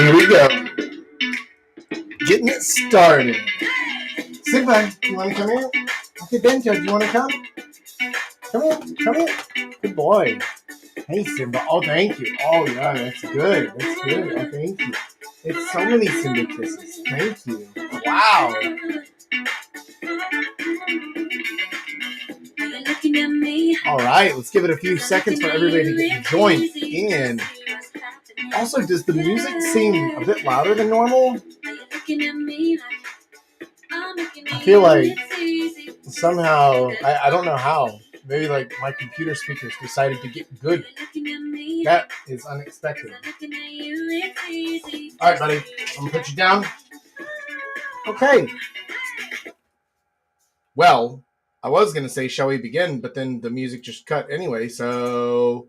Here we go. Getting it started. Simba, do you want to come here? Okay, Bento, do you want to come? Come here, come here. Good boy. Hey, Simba. Oh, thank you. Oh, yeah, that's good. That's good. Oh, thank you. It's so many Simba kisses. Thank you. Wow. All right, let's give it a few seconds for everybody to get joined in. Also, does the music seem a bit louder than normal? I feel like somehow, I don't know how, maybe like my computer speakers decided to get good. That is unexpected. All right, buddy, I'm going to put you down. Okay. Well, I was going to say, shall we begin? But then the music just cut anyway, so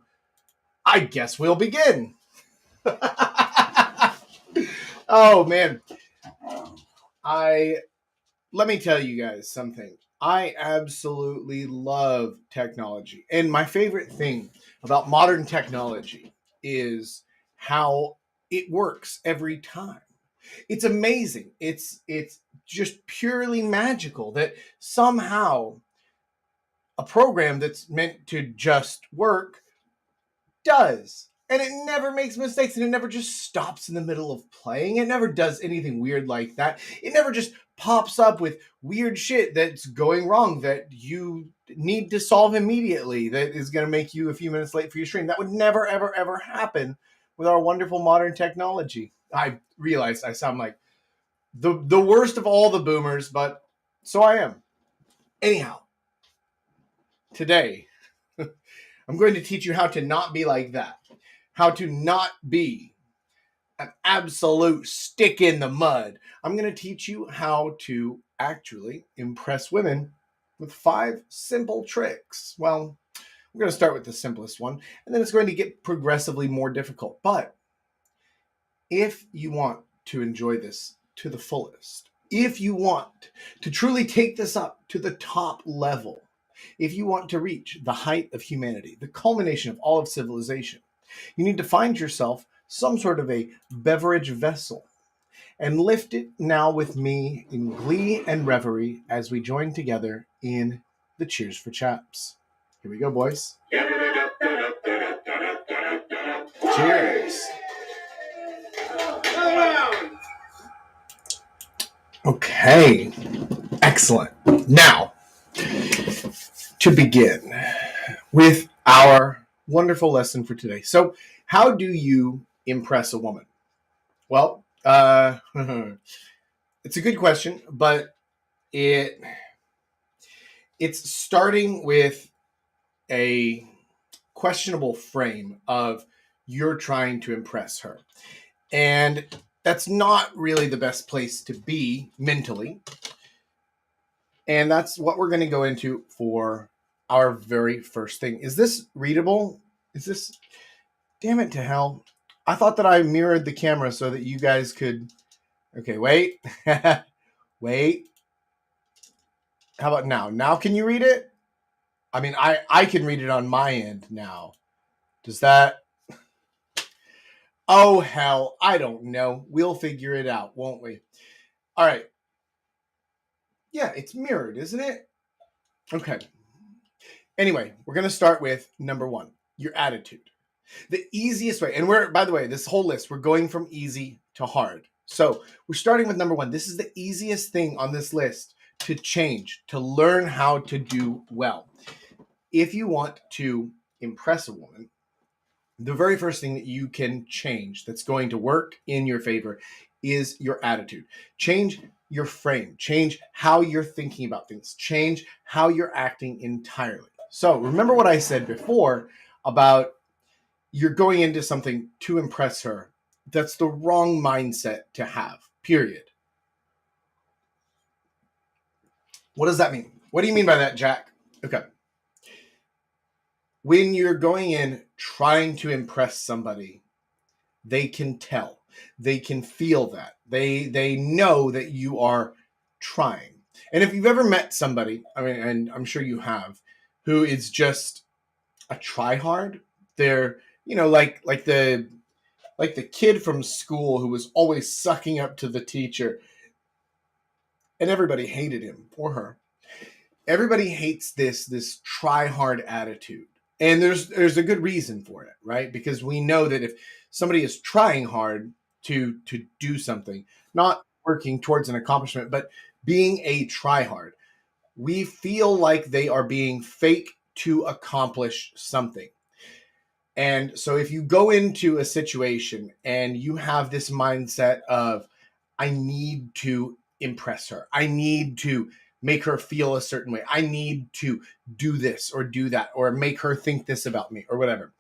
I guess we'll begin. Oh, man. Let me tell you guys something. I absolutely love technology. And my favorite thing about modern technology is how it works every time. It's amazing. It's just purely magical that somehow a program that's meant to just work does. And it never makes mistakes, and it never just stops in the middle of playing. It never does anything weird like that. It never just pops up with weird shit that's going wrong that you need to solve immediately, that is going to make you a few minutes late for your stream. That would never, ever, ever happen with our wonderful modern technology. I realized I sound like the worst of all the boomers, but so I am. Anyhow, today, I'm going to teach you how to not be like that. How to not be an absolute stick in the mud. I'm going to teach you how to actually impress women with 5 simple tricks. Well, we're going to start with the simplest one, and then it's going to get progressively more difficult. But if you want to enjoy this to the fullest, if you want to truly take this up to the top level, if you want to reach the height of humanity, the culmination of all of civilization, you need to find yourself some sort of a beverage vessel and lift it now with me in glee and reverie as we join together in the Cheers for Chaps. Here we go, boys. Cheers. Okay, excellent. Now, to begin with our wonderful lesson for today. So, how do you impress a woman? Well, it's a good question, but it's starting with a questionable frame of you're trying to impress her. And that's not really the best place to be mentally. And that's what we're going to go into for our very first thing. Is this readable? Is this... Damn it to hell. I thought that I mirrored the camera so that you guys could... Okay, wait. Wait. How about now? Now can you read it? I mean, I can read it on my end now. Does that... Oh, hell. I don't know. We'll figure it out, won't we? All right. Yeah, it's mirrored, isn't it? Okay. Anyway, we're going to start with number 1, your attitude. The easiest way, and by the way, this whole list, we're going from easy to hard. So we're starting with number 1. This is the easiest thing on this list to change, to learn how to do well. If you want to impress a woman, the very first thing that you can change that's going to work in your favor is your attitude. Change your frame. Change how you're thinking about things. Change how you're acting entirely. So remember what I said before about you're going into something to impress her. That's the wrong mindset to have, period. What does that mean? What do you mean by that, Jack? Okay. When you're going in trying to impress somebody, they can tell. They can feel that. They know that you are trying. And if you've ever met somebody, I mean, and I'm sure you have, who is just a try-hard, they're, like the like the kid from school who was always sucking up to the teacher, and everybody hated him or her. Everybody hates this try hard attitude. And there's a good reason for it, right? Because we know that if somebody is trying hard to do something, not working towards an accomplishment, but being a try hard, we feel like they are being fake to accomplish something. And so if you go into a situation and you have this mindset of, I need to impress her, I need to make her feel a certain way, I need to do this or do that, or make her think this about me, or whatever.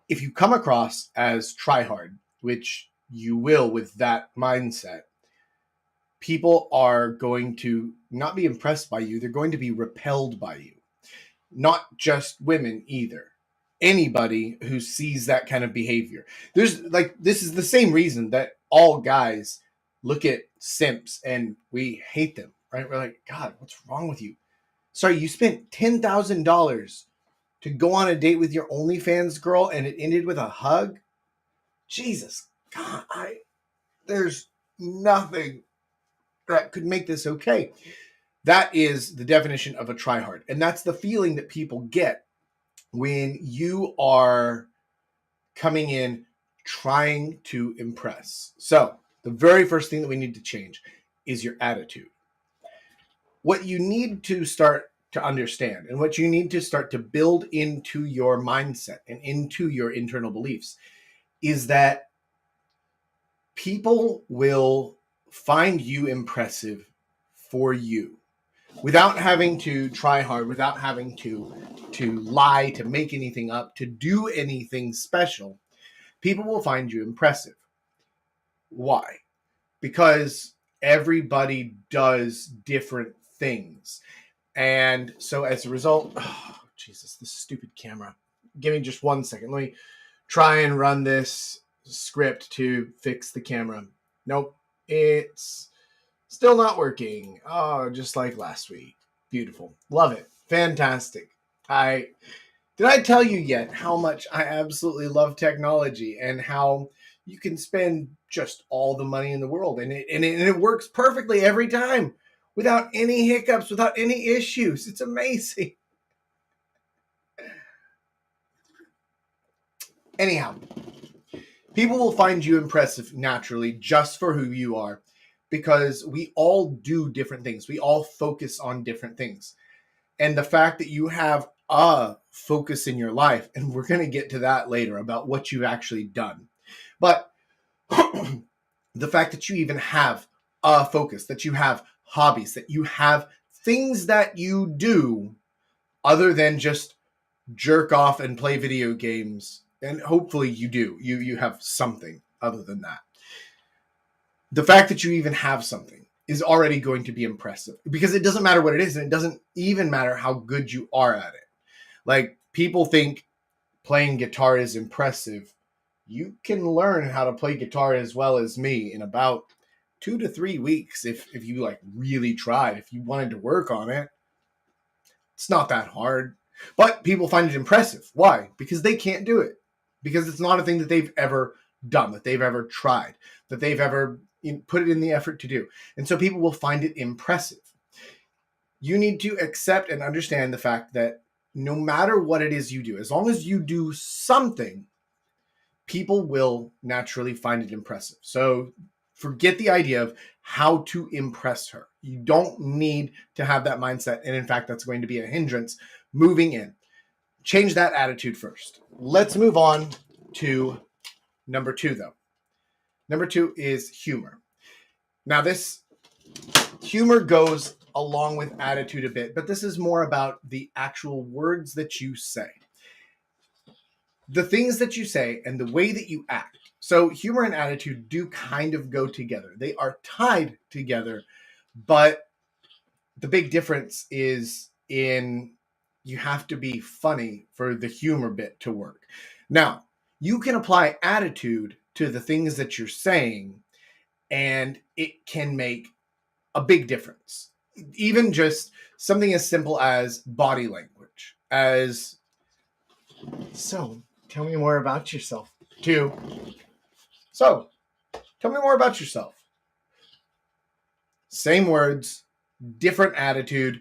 If you come across as try hard, which you will with that mindset, people are going to not be impressed by you, they're going to be repelled by you. Not just women either. Anybody who sees that kind of behavior. There's like, this is the same reason that all guys look at simps and we hate them, right? We're like, God, what's wrong with you? Sorry, you spent $10,000 to go on a date with your OnlyFans girl and it ended with a hug? Jesus, God, there's nothing that could make this okay. That is the definition of a tryhard. And that's the feeling that people get when you are coming in trying to impress. So the very first thing that we need to change is your attitude. What you need to start to understand and what you need to start to build into your mindset and into your internal beliefs is that people will find you impressive for you, without having to try hard, without having to lie, to make anything up, to do anything special. People will find you impressive. Why? Because everybody does different things. And so as a result, oh, Jesus, this stupid camera. Give me just 1 second. Let me try and run this script to fix the camera. Nope, it's still not working. Oh, just like last week. Beautiful. Love it. Fantastic. Did I tell you yet how much I absolutely love technology and how you can spend just all the money in the world and it works perfectly every time without any hiccups, without any issues. It's amazing. Anyhow, people will find you impressive naturally just for who you are, because we all do different things. We all focus on different things. And the fact that you have a focus in your life, and we're going to get to that later about what you've actually done. But the fact that you even have a focus, that you have hobbies, that you have things that you do other than just jerk off and play video games, and hopefully you do. You have something other than that. The fact that you even have something is already going to be impressive, because it doesn't matter what it is, and it doesn't even matter how good you are at it. Like, people think playing guitar is impressive. You can learn how to play guitar as well as me in about 2 to 3 weeks if you like really tried, if you wanted to work on it. It's not that hard. But people find it impressive. Why? Because they can't do it. Because it's not a thing that they've ever done, that they've ever tried, that they've ever put it in the effort to do. And so people will find it impressive. You need to accept and understand the fact that no matter what it is you do, as long as you do something, people will naturally find it impressive. So forget the idea of how to impress her. You don't need to have that mindset. And in fact, that's going to be a hindrance moving in. Change that attitude first. Let's move on to number 2, though. Number 2 is humor. Now, this humor goes along with attitude a bit, but this is more about the actual words that you say. The things that you say and the way that you act. So humor and attitude do kind of go together. They are tied together, but the big difference is in you have to be funny for the humor bit to work. Now, you can apply attitude to the things that you're saying, and it can make a big difference. Even just something as simple as body language. So, tell me more about yourself. To So, tell me more about yourself. Same words, different attitude,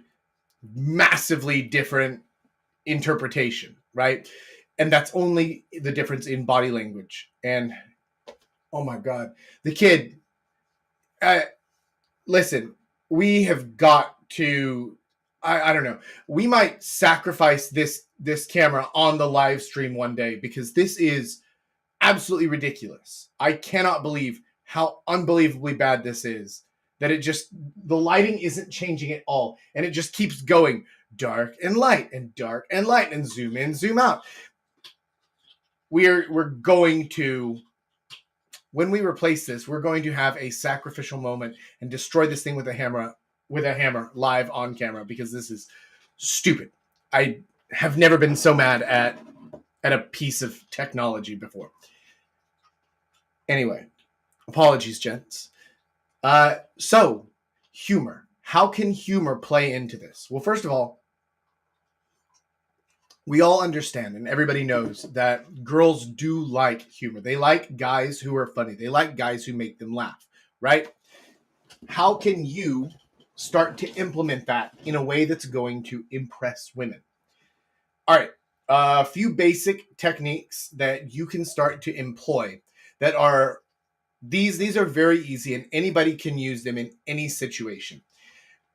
massively different interpretation, right? And that's only the difference in body language. And oh my God, the kid, listen, we have got to, I don't know, we might sacrifice this camera on the live stream one day because this is absolutely ridiculous. I cannot believe how unbelievably bad this is. That it just, the lighting isn't changing at all. And it just keeps going dark and light and dark and light and zoom in, zoom out. We're going to, when we replace this, we're going to have a sacrificial moment and destroy this thing with a hammer live on camera because this is stupid. I have never been so mad at a piece of technology before. Anyway, apologies, gents. So, humor. How can humor play into this? Well, first of all, we all understand and everybody knows that girls do like humor. They like guys who are funny. They like guys who make them laugh, right? How can you start to implement that in a way that's going to impress women? All right, a few basic techniques that you can start to employ that are these are very easy and anybody can use them in any situation.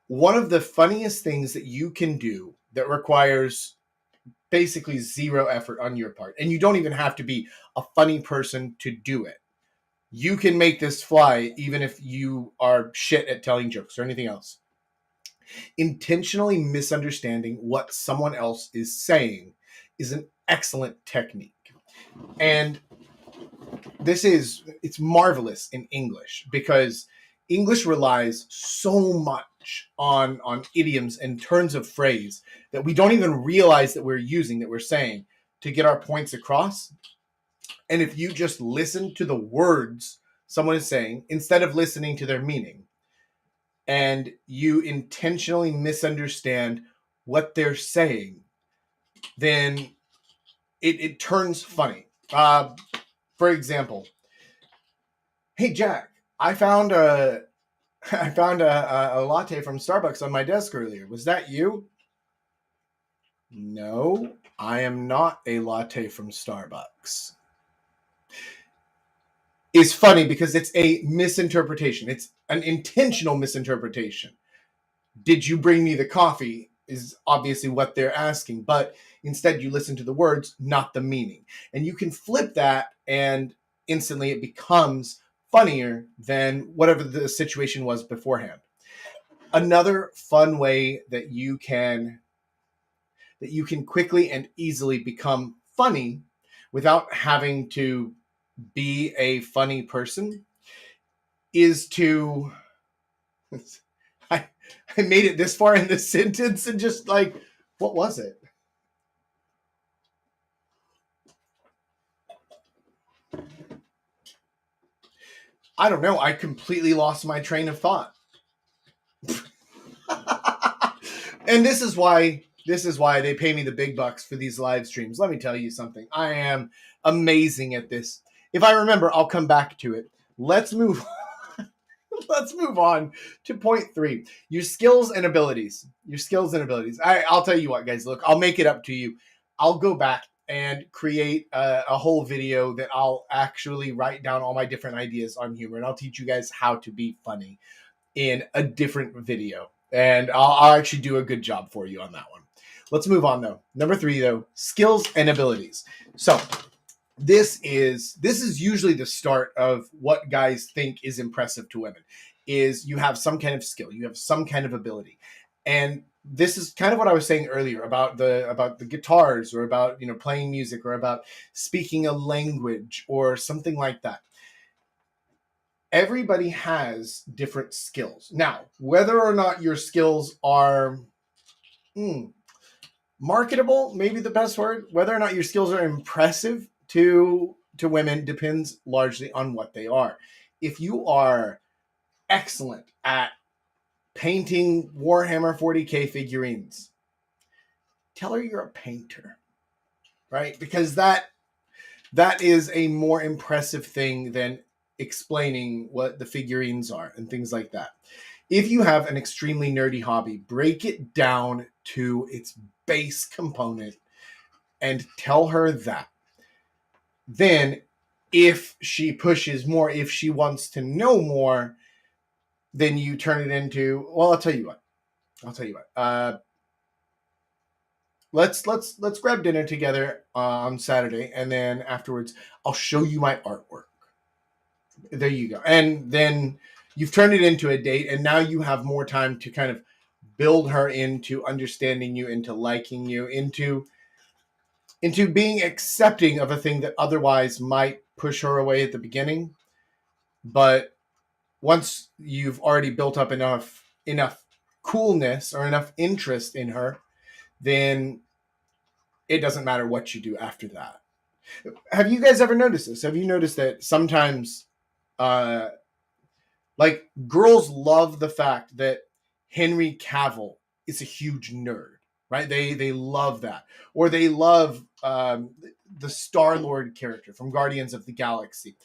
One of the funniest things that you can do that requires basically zero effort on your part, and you don't even have to be a funny person to do it. You can make this fly even if you are shit at telling jokes or anything else. Intentionally misunderstanding what someone else is saying is an excellent technique. And it's marvelous in English because English relies so much on idioms and turns of phrase that we don't even realize that we're using, that we're saying to get our points across. And if you just listen to the words someone is saying instead of listening to their meaning, and you intentionally misunderstand what they're saying, then it turns funny. For example, hey Jack, I found a latte from Starbucks on my desk earlier. Was that you? No, I am not a latte from Starbucks. Is funny because it's a misinterpretation. It's an intentional misinterpretation. Did you bring me the coffee? Is obviously what they're asking, but instead you listen to the words, not the meaning. And you can flip that and instantly it becomes funnier than whatever the situation was beforehand. Another fun way that you can quickly and easily become funny without having to be a funny person is to I made it this far in this sentence and just like, what was it? I don't know. I completely lost my train of thought. And this is why they pay me the big bucks for these live streams. Let me tell you something. I am amazing at this. If I remember, I'll come back to it. Let's move on to point 3. Your skills and abilities. I'll tell you what, guys. Look, I'll make it up to you. I'll go back and create a whole video that I'll actually write down all my different ideas on humor, and I'll teach you guys how to be funny in a different video. And I'll actually do a good job for you on that one. Let's move on, though. Number 3, though, skills and abilities. So this is usually the start of what guys think is impressive to women, is you have some kind of skill, you have some kind of ability. And this is kind of what I was saying earlier about the guitars, or about, playing music, or about speaking a language or something like that. Everybody has different skills. Now, whether or not your skills are marketable, maybe the best word, whether or not your skills are impressive to women depends largely on what they are. If you are excellent at painting Warhammer 40K figurines, tell her you're a painter, right? Because that is a more impressive thing than explaining what the figurines are and things like that. If you have an extremely nerdy hobby, break it down to its base component and tell her that. Then, if she pushes more, if she wants to know more, then you turn it into, well, I'll tell you what. Let's grab dinner together on Saturday, and then afterwards I'll show you my artwork. There you go. And then you've turned it into a date, and now you have more time to kind of build her into understanding you, into liking you, into being accepting of a thing that otherwise might push her away at the beginning. But once you've already built up enough coolness or enough interest in her, then it doesn't matter what you do after that. Have you guys ever noticed this? Have you noticed that sometimes like girls love the fact that Henry Cavill is a huge nerd, right? They love that. Or they love the Star-Lord character from Guardians of the Galaxy.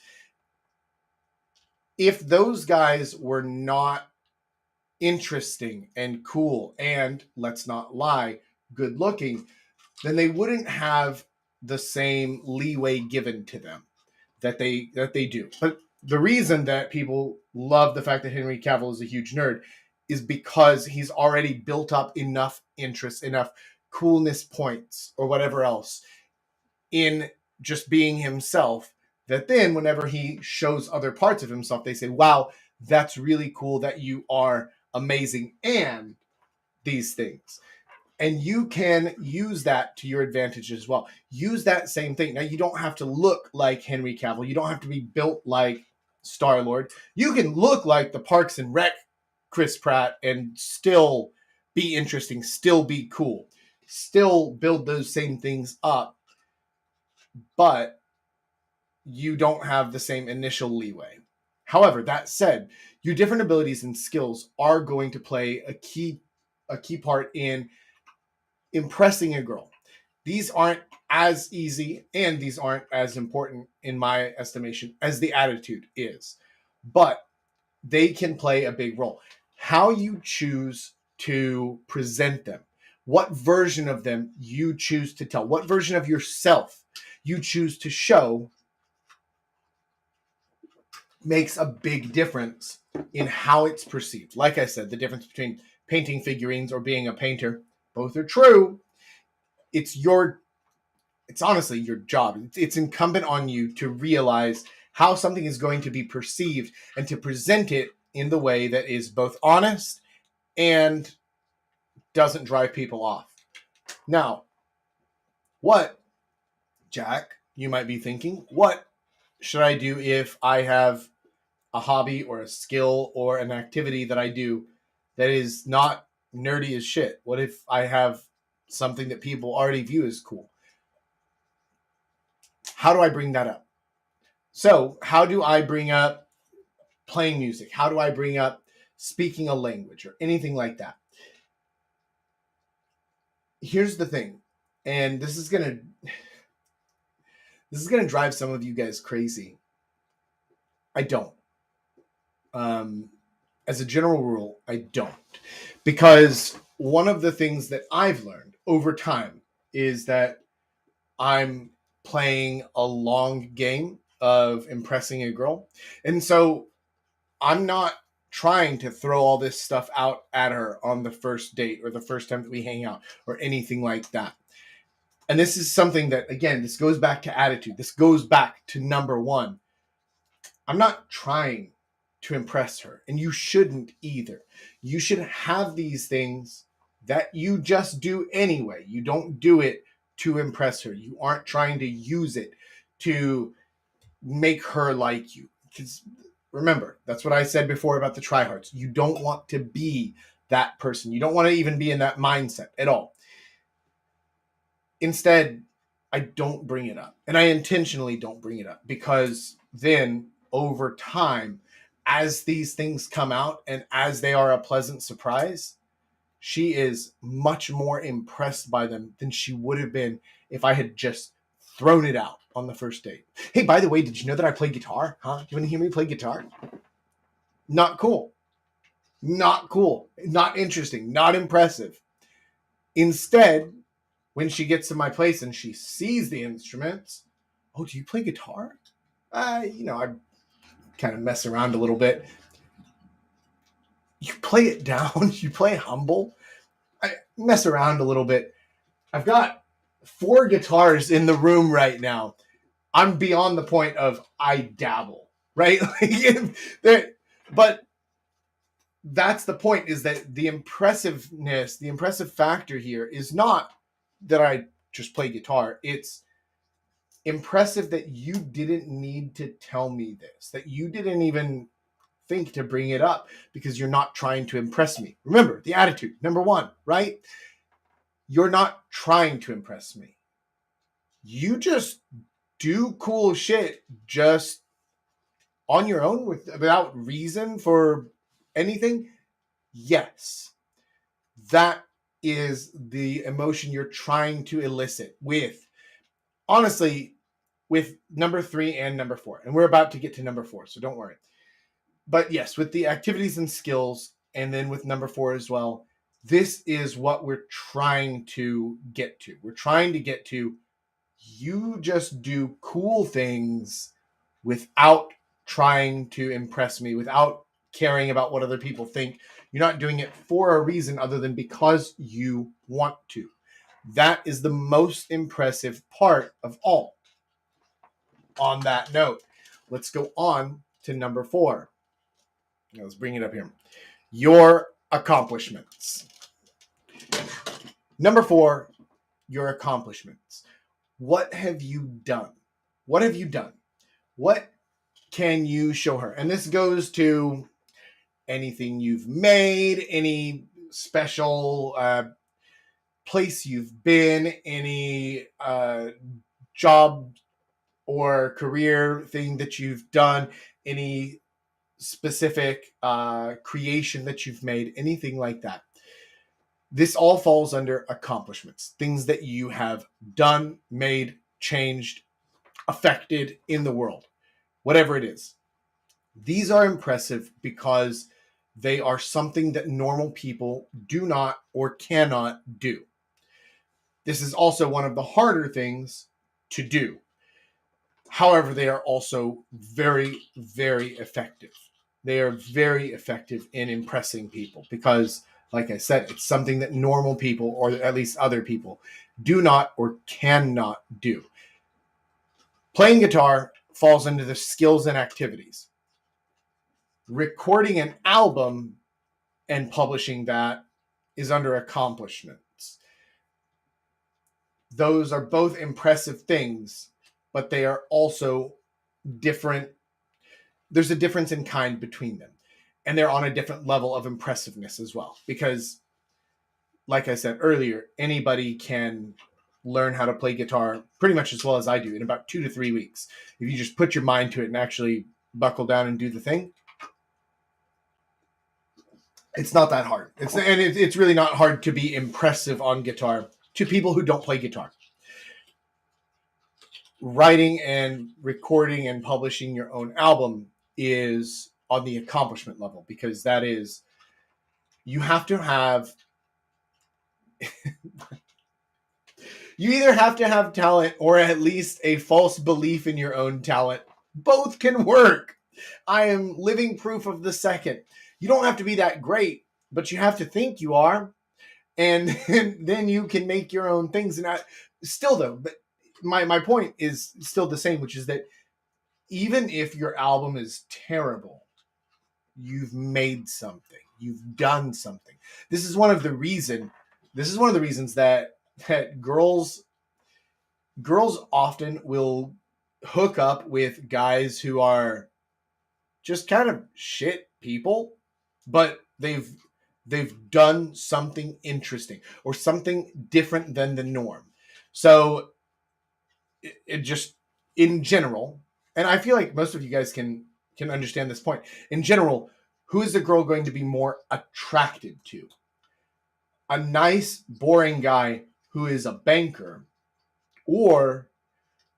If those guys were not interesting and cool and, let's not lie, good looking, then they wouldn't have the same leeway given to them that they do. But the reason that people love the fact that Henry Cavill is a huge nerd is because he's already built up enough interest, enough coolness points or whatever else in just being himself, that then whenever he shows other parts of himself, they say, wow, that's really cool that you are amazing and these things. And you can use that to your advantage as well. Use that same thing. Now, you don't have to look like Henry Cavill. You don't have to be built like Star-Lord. You can look like the Parks and Rec Chris Pratt and still be interesting, still be cool, still build those same things up, but you don't have the same initial leeway. However, that said, your different abilities and skills are going to play a key part in impressing a girl. These aren't as easy and these aren't as important in my estimation as the attitude is, but they can play a big role. How you choose to present them, what version of them you choose to tell, what version of yourself you choose to show makes a big difference in how it's perceived. Like I said, the difference between painting figurines or being a painter, both are true. It's honestly your job. It's incumbent on you to realize how something is going to be perceived and to present it in the way that is both honest and doesn't drive people off. Now, what, Jack, you might be thinking, what should I do if I have a hobby or a skill or an activity that I do that is not nerdy as shit? What if I have something that people already view as cool? How do I bring that up? So, how do I bring up playing music? How do I bring up speaking a language or anything like that? Here's the thing, and this is gonna drive some of you guys crazy. I don't. As a general rule, I don't. Because one of the things that I've learned over time is that I'm playing a long game of impressing a girl. And so I'm not trying to throw all this stuff out at her on the first date or the first time that we hang out or anything like that. And this is something that, again, this goes back to attitude. This goes back to number one. I'm not trying to impress her, and you shouldn't either. You should have these things that you just do anyway. You don't do it to impress her. You aren't trying to use it to make her like you. Because remember, that's what I said before about the tryhards. You don't want to be that person. You don't want to even be in that mindset at all. Instead, I don't bring it up. And I intentionally don't bring it up because then over time, as these things come out and as they are a pleasant surprise, she is much more impressed by them than she would have been if I had just thrown it out on the first date. Hey, by the way, did you know that I play guitar? Huh? Do you want to hear me play guitar? Not cool. Not cool. Not interesting. Not impressive. Instead, when she gets to my place and she sees the instruments, oh, do you play guitar? I kind of mess around a little bit. You play it down. You play humble. I mess around a little bit. I've got 4 guitars in the room right now. I'm beyond the point of I dabble, right? But that's the point, is that the impressiveness, the impressive factor here is not that I just play guitar. It's impressive that you didn't need to tell me this, that you didn't even think to bring it up, because you're not trying to impress me. Remember the attitude, number 1, right? You're not trying to impress me. You just do cool shit just on your own without reason for anything. Yes, that is the emotion you're trying to elicit with, honestly, with number 3 and number 4. And we're about to get to number 4, so don't worry. But yes, with the activities and skills, and then with number 4 as well, this is what we're trying to get to. We're trying to get to, you just do cool things without trying to impress me, without caring about what other people think. You're not doing it for a reason other than because you want to. That is the most impressive part of all. On that note, let's go on to number 4. Let's bring it up here. Your accomplishments. Number 4, your accomplishments. What have you done? What have you done? What can you show her? And this goes to anything you've made, any special place you've been, any job or career thing that you've done, any specific creation that you've made, anything like that. This all falls under accomplishments, things that you have done, made, changed, affected in the world, whatever it is. These are impressive because they are something that normal people do not or cannot do. This is also one of the harder things to do. However, they are also very, very effective. They are very effective in impressing people because, like I said, it's something that normal people, or at least other people, do not or cannot do. Playing guitar falls into the skills and activities. Recording an album and publishing that is under accomplishments. Those are both impressive things, but they are also different. There's a difference in kind between them. And they're on a different level of impressiveness as well. Because, like I said earlier, anybody can learn how to play guitar pretty much as well as I do in about 2 to 3 weeks. If you just put your mind to it and actually buckle down and do the thing, it's not that hard. It's really not hard to be impressive on guitar to people who don't play guitar. Writing and recording and publishing your own album is on the accomplishment level, because that is, you have to have you either have to have talent or at least a false belief in your own talent. Both can work. I am living proof of the second. You don't have to be that great, but you have to think you are, and then you can make your own things. And still though, but my point is still the same, which is that even if your album is terrible, you've made something. You've done something. This is one of the reasons that girls often will hook up with guys who are just kind of shit people, but they've done something interesting or something different than the norm. So it just, in general, and I feel like most of you guys can understand this point. In general, who is the girl going to be more attracted to? A nice, boring guy who is a banker, or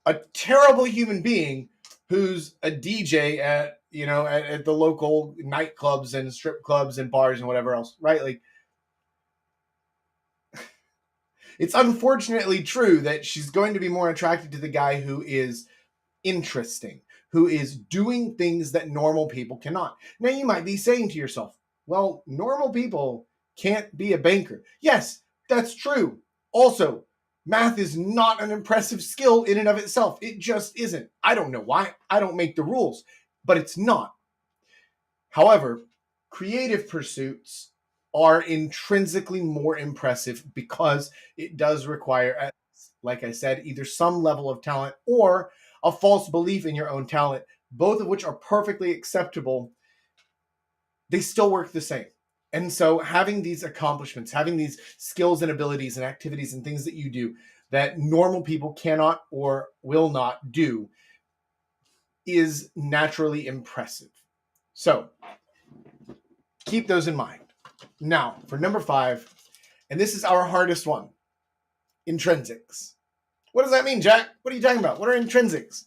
a terrible human being who's a DJ at, at the local nightclubs and strip clubs and bars and whatever else, right? Like, it's unfortunately true that she's going to be more attracted to the guy who is interesting, who is doing things that normal people cannot. Now, you might be saying to yourself, well, normal people can't be a banker. Yes, that's true. Also, math is not an impressive skill in and of itself. It just isn't. I don't know why. I don't make the rules, but it's not. However, creative pursuits are intrinsically more impressive because it does require, like I said, either some level of talent or a false belief in your own talent, both of which are perfectly acceptable. They still work the same. And so having these accomplishments, having these skills and abilities and activities and things that you do that normal people cannot or will not do is naturally impressive. So keep those in mind. Now, for number 5, and this is our hardest one, intrinsics. What does that mean, Jack? What are you talking about? What are intrinsics?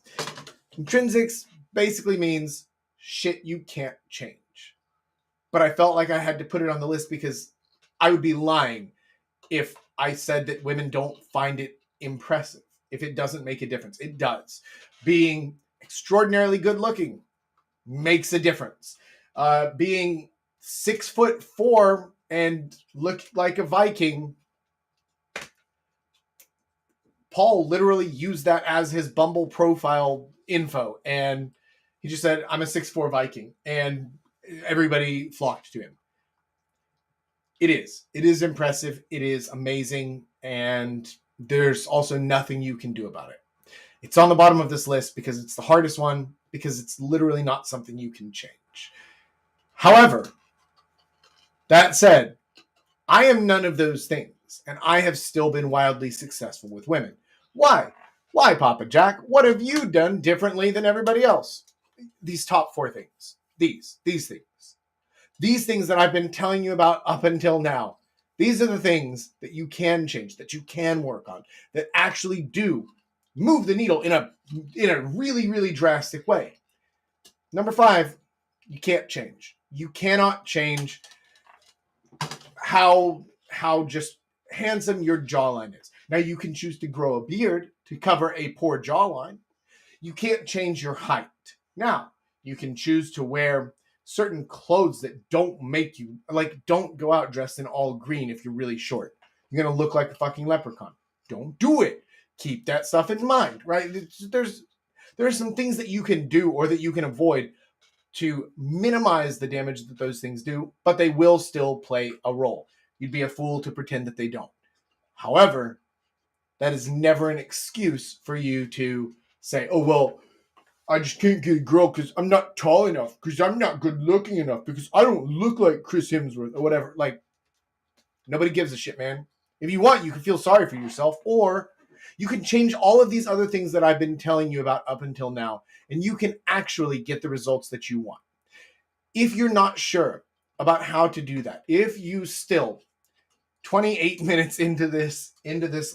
Intrinsics basically means shit you can't change. But I felt like I had to put it on the list because I would be lying if I said that women don't find it impressive, if it doesn't make a difference. It does. Being extraordinarily good looking makes a difference. Being 6'4" and look like a Viking. Paul literally used that as his Bumble profile info, and he just said, I'm a 6'4" Viking, and everybody flocked to him. It is impressive. It is amazing, and there's also nothing you can do about it. It's on the bottom of this list because it's the hardest one, because it's literally not something you can change. However, that said, I am none of those things, and I have still been wildly successful with women. Why? Why, Papa Jack? What have you done differently than everybody else? These top 4 things. These things. These things that I've been telling you about up until now. These are the things that you can change, that you can work on, that actually do move the needle in a really, really drastic way. Number 5, you can't change. You cannot change how just handsome your jawline is. Now, you can choose to grow a beard to cover a poor jawline. You can't change your height. Now, you can choose to wear certain clothes that don't make you, like, don't go out dressed in all green if you're really short. You're going to look like a fucking leprechaun. Don't do it. Keep that stuff in mind, right? There's some things that you can do or that you can avoid to minimize the damage that those things do, but they will still play a role. You'd be a fool to pretend that they don't. However, that is never an excuse for you to say, oh, well, I just can't get a girl because I'm not tall enough, because I'm not good looking enough, because I don't look like Chris Hemsworth or whatever. Like, nobody gives a shit, man. If you want, you can feel sorry for yourself, or you can change all of these other things that I've been telling you about up until now, and you can actually get the results that you want. If you're not sure about how to do that, if you still 28 minutes into this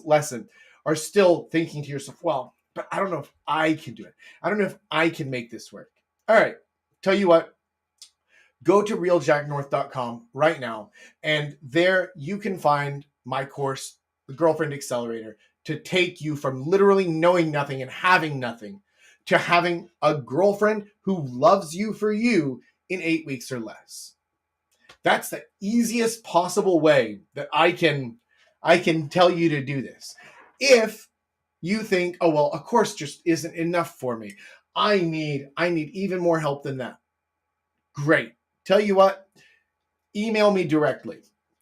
lesson are still thinking to yourself, well, but I don't know if I can do it. I don't know if I can make this work. All right, tell you what, go to realjacknorth.com right now, and there you can find my course, the Girlfriend Accelerator, to take you from literally knowing nothing and having nothing to having a girlfriend who loves you for you in 8 weeks or less. That's the easiest possible way that I can tell you to do this. If you think, oh, well, a course just isn't enough for me, I need even more help than that. Great. Tell you what, email me directly.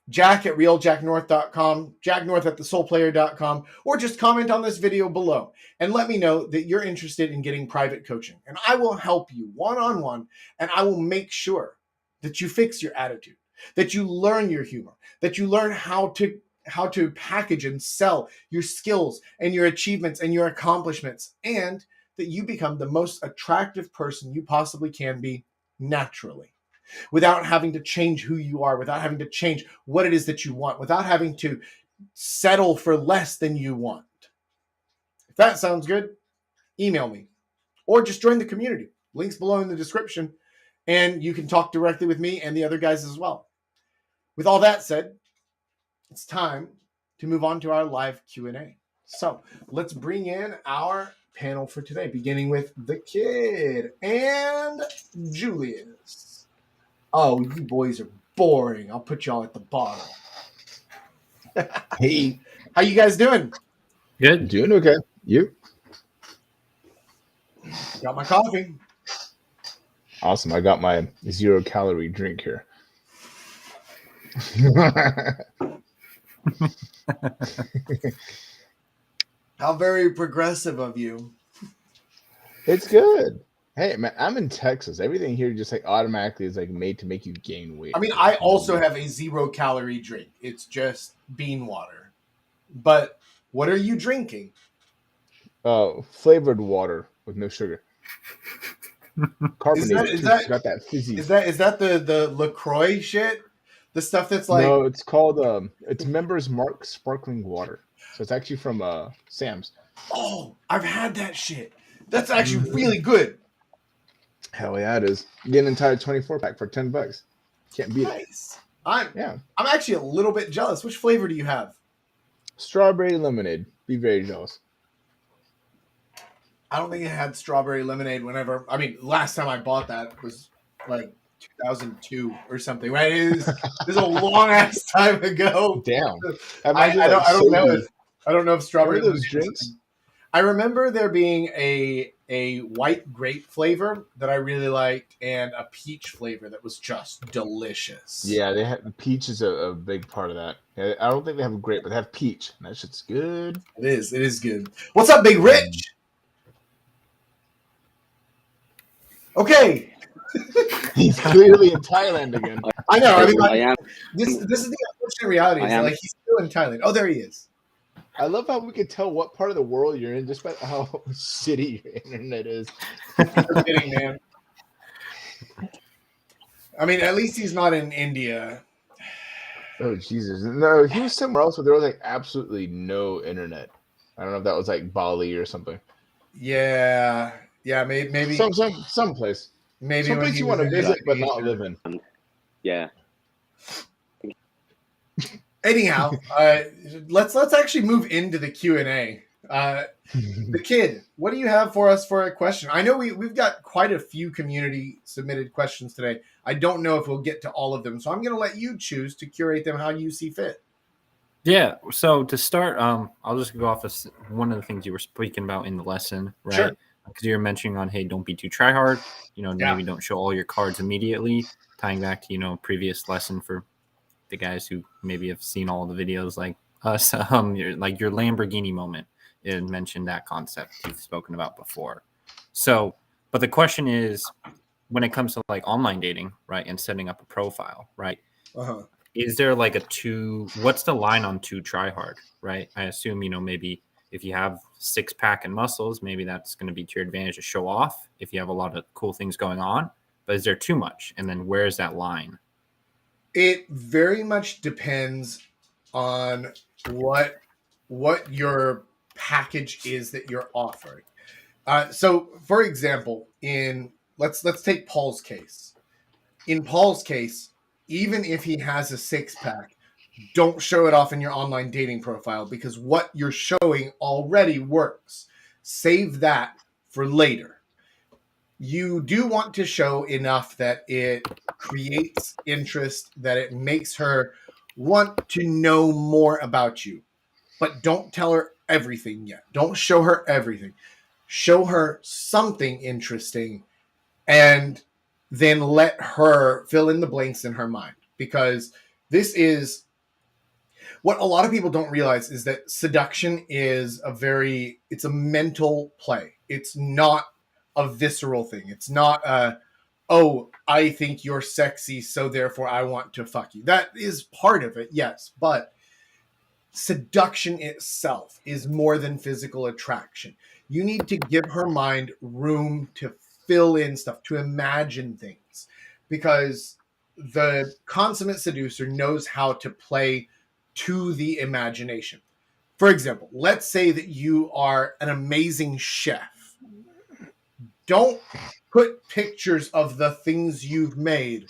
Jack@realjacknorth.com, jacknorth@thesoulplayer.com, or just comment on this video below and let me know that you're interested in getting private coaching. And I will help you one-on-one, and I will make sure that you fix your attitude, that you learn your humor, that you learn how to package and sell your skills and your achievements and your accomplishments, and that you become the most attractive person you possibly can be naturally, without having to change who you are, without having to change what it is that you want, without having to settle for less than you want. If that sounds good, email me, or just join the community. Links below in the description, and you can talk directly with me and the other guys as well. With all that said, it's time to move on to our live Q&A. So let's bring in our panel for today, beginning with the kid and Julius. Oh, you boys are boring. I'll put y'all at the bottom. Hey, how you guys doing? Good. Doing okay. You? Got my coffee. Awesome. I got my 0-calorie drink here. How very progressive of you. It's good. Hey, man, I'm in Texas. Everything here just like automatically is like made to make you gain weight. I mean, I also have a 0-calorie drink. It's just bean water. But what are you drinking? Flavored water with no sugar. Carbonated. Is that got that fizzy? Is that the LaCroix shit? The stuff that's like no, it's called it's Members Mark sparkling water. So it's actually from Sam's. Oh, I've had that shit. That's actually really good. Hell yeah, it is. You get an entire 24-pack for $10. Can't beat it. Nice. I'm actually a little bit jealous. Which flavor do you have? Strawberry lemonade. Be very jealous. I don't think I had strawberry lemonade last time I bought that was like 2002 or something, right? It was a long ass time ago. Damn. I don't know if strawberry those drinks. I remember there being a white grape flavor that I really liked and a peach flavor that was just delicious. Yeah, they have peach is a big part of that. I don't think they have a grape, but they have peach. And that shit's good. It is good. What's up, Big Rich? Okay. He's clearly in Thailand again. I know. I am. This is the unfortunate reality. Like he's still in Thailand. Oh, there he is. I love how we can tell what part of the world you're in just by how shitty your internet is. No kidding, man. I mean, at least he's not in India. Oh, Jesus. No, he was somewhere else where there was like absolutely no internet. I don't know if that was like Bali or something. Yeah, maybe some place. Maybe some place you want to visit but not live in. Yeah. Anyhow, let's actually move into the Q&A. The kid, what do you have for us for a question? I know we've got quite a few community submitted questions today. I don't know if we'll get to all of them, so I'm going to let you choose to curate them how you see fit. Yeah. So to start, I'll just go off of one of the things you were speaking about in the lesson, right? Sure. Because you were mentioning on, hey, don't be too try hard. Maybe don't show all your cards immediately. Tying back to previous lesson for the guys who maybe have seen all the videos like us, your Lamborghini moment. It mentioned that concept you've spoken about before. So, but the question is, when it comes to like online dating, right, and setting up a profile, right? Is there like what's the line on too try hard, right? I assume, maybe if you have 6-pack and muscles, maybe that's going to be to your advantage to show off if you have a lot of cool things going on. But is there too much? And then where's that line? It very much depends on what your package is that you're offering. So, for example, let's take Paul's case. In Paul's case, even if he has a 6-pack, don't show it off in your online dating profile because what you're showing already works. Save that for later. You do want to show enough that it creates interest, that it makes her want to know more about you. But don't tell her everything yet. Don't show her everything. Show her something interesting and then let her fill in the blanks in her mind. Because this is what a lot of people don't realize is that seduction is it's a mental play. It's not a visceral thing. It's not I think you're sexy, so therefore I want to fuck you. That is part of it, yes. But seduction itself is more than physical attraction. You need to give her mind room to fill in stuff, to imagine things. Because the consummate seducer knows how to play to the imagination. For example, let's say that you are an amazing chef Don't put pictures of the things you've made.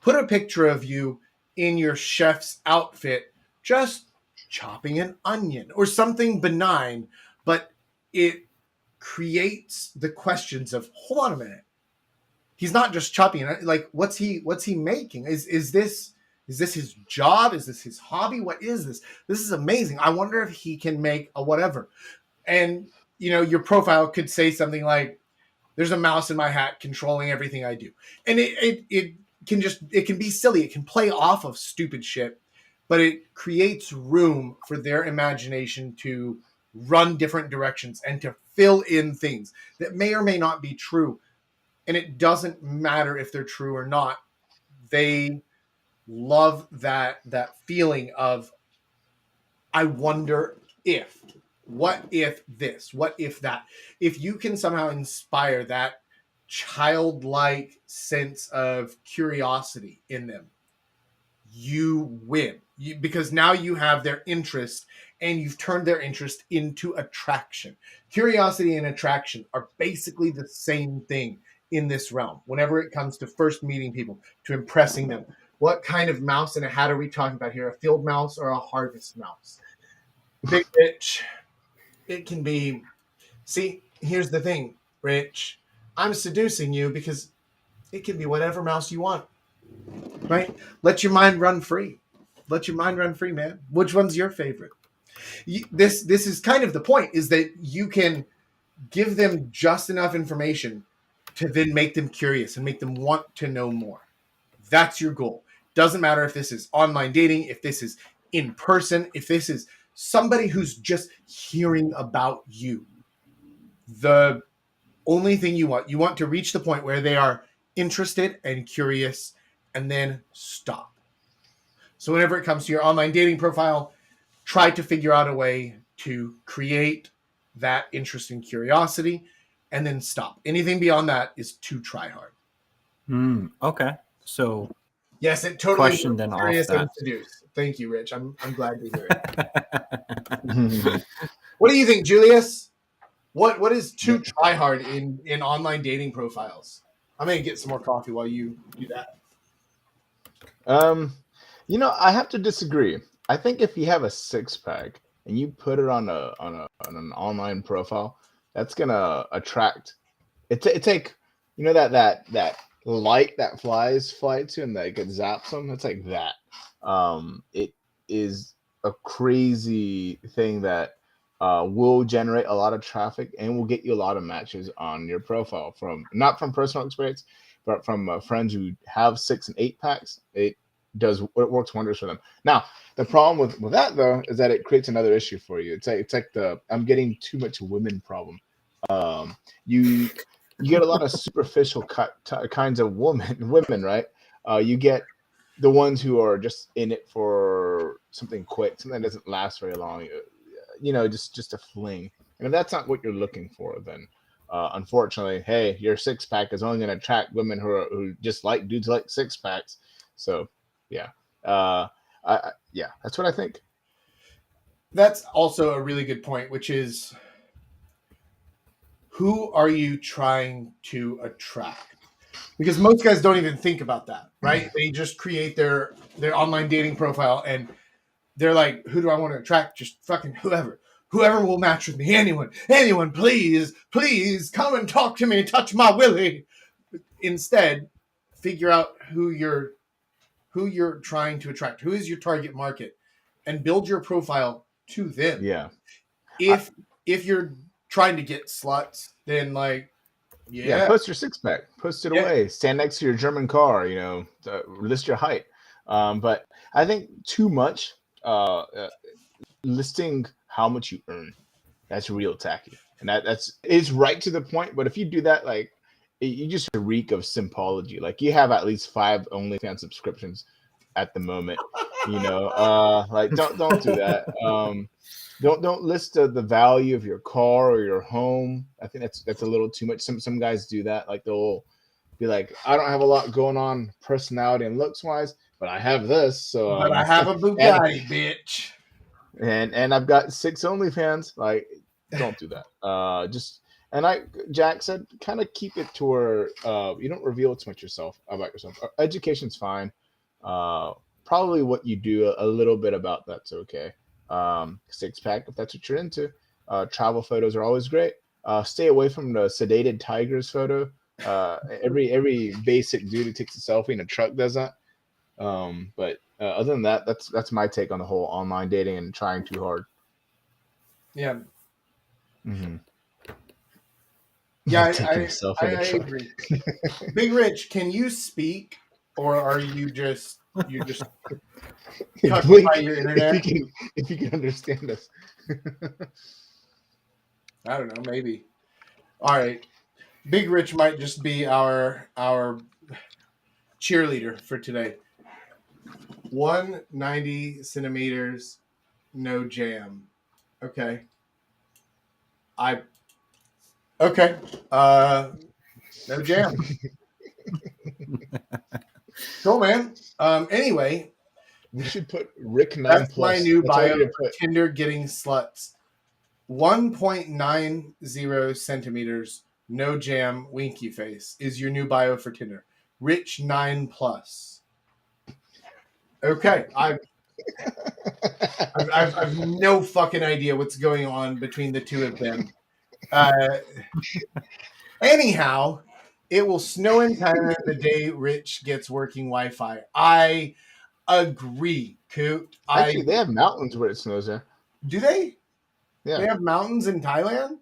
Put a picture of you in your chef's outfit, just chopping an onion or something benign, but it creates the questions of, hold on a minute. He's not just chopping it. Like, what's he making? Is this his job? Is this his hobby? What is this? This is amazing. I wonder if he can make a whatever. And your profile could say something like, there's a mouse in my hat controlling everything I do. And it can be silly. It can play off of stupid shit, but it creates room for their imagination to run different directions and to fill in things that may or may not be true. And it doesn't matter if they're true or not. They love that feeling of, I wonder if. What if this? What if that? If you can somehow inspire that childlike sense of curiosity in them, you win. Because now you have their interest and you've turned their interest into attraction. Curiosity and attraction are basically the same thing in this realm. Whenever it comes to first meeting people, to impressing them. What kind of mouse in a hat are we talking about here? A field mouse or a harvest mouse? Big Rich. It can be, see, here's the thing, Rich. I'm seducing you because it can be whatever mouse you want, right? Let your mind run free. Let your mind run free, man. Which one's your favorite? This is kind of the point, is that you can give them just enough information to then make them curious and make them want to know more. That's your goal. Doesn't matter if this is online dating, if this is in person, if this is somebody who's just hearing about you. The only thing you want to reach the point where they are interested and curious, and then stop. So whenever it comes to your online dating profile, try to figure out a way to create that interest and curiosity, and then stop. Anything beyond that is too try hard. Okay. So yes, it totally question then off that. Thank you, Rich. I'm glad to hear it. What do you think, Julius? What is too try hard in online dating profiles? I'm gonna get some more coffee while you do that. I have to disagree. I think if you have a 6-pack and you put it on an online profile, that's gonna attract. It's like that light that fly to and like it zaps them. It's like that. It is a crazy thing that will generate a lot of traffic and will get you a lot of matches on your profile, not from personal experience, but from friends who have 6 and 8 packs. It works wonders for them. Now, the problem with that though is that it creates another issue for you. It's like the I'm getting too much women problem. You get a lot of superficial kinds of women, right? You get the ones who are just in it for something quick, something that doesn't last very long, just a fling. And if that's not what you're looking for, then unfortunately, hey, your 6-pack is only going to attract women who just like dudes like 6-packs. So, yeah, that's what I think. That's also a really good point, which is, who are you trying to attract? Because most guys don't even think about that, right? They just create their online dating profile and they're like, who do I want to attract? Just fucking whoever will match with me. Anyone, please come and talk to me, touch my willy. Instead, figure out who you're trying to attract. Who is your target market, and build your profile to them. Yeah. If you're trying to get sluts, then post your 6-pack, post it away, stand next to your German car, list your height. But I think too much listing how much you earn, that's real tacky, and it's right to the point. But if you do that, you just reek of sympology. Like, you have at least 5 OnlyFans subscriptions at the moment. Don't do that. Don't list the value of your car or your home. I think that's a little too much. Some guys do that. Like, they'll be like, I don't have a lot going on personality and looks wise, but I have this. So but I have a Bugatti, bitch. And I've got 6 OnlyFans. Like, don't do that. Just And Jack said, kind of keep it to where you don't reveal too much about yourself. Education's fine. Probably what you do a little bit about that's okay. Six pack if that's what you're into. Travel photos are always great. Stay away from the sedated tigers photo. Every basic dude who takes a selfie in a truck does that. But other than that, that's my take on the whole online dating and trying too hard. Yeah. Mm-hmm. Yeah, Taking a selfie I in a truck. agree. Big Rich, can you speak, or are you just cut Blink, by your internet? if you can understand us. I don't know, maybe. All right, Big Rich might just be our cheerleader for today. 190 centimeters, no jam. Okay. Okay. No jam. Cool, man. Anyway, We should put Rick 9 that's plus. my new That's all bio you for put. Tinder getting sluts. 1.90 centimeters, no jam, winky face is your new bio for Tinder. Rich 9 plus. Okay, I've no fucking idea what's going on between the two of them. Anyhow, it will snow in Thailand the day Rich gets working Wi-Fi. I agree, Coot. Actually, they have mountains where it snows there. Do they? Yeah, They have mountains in Thailand?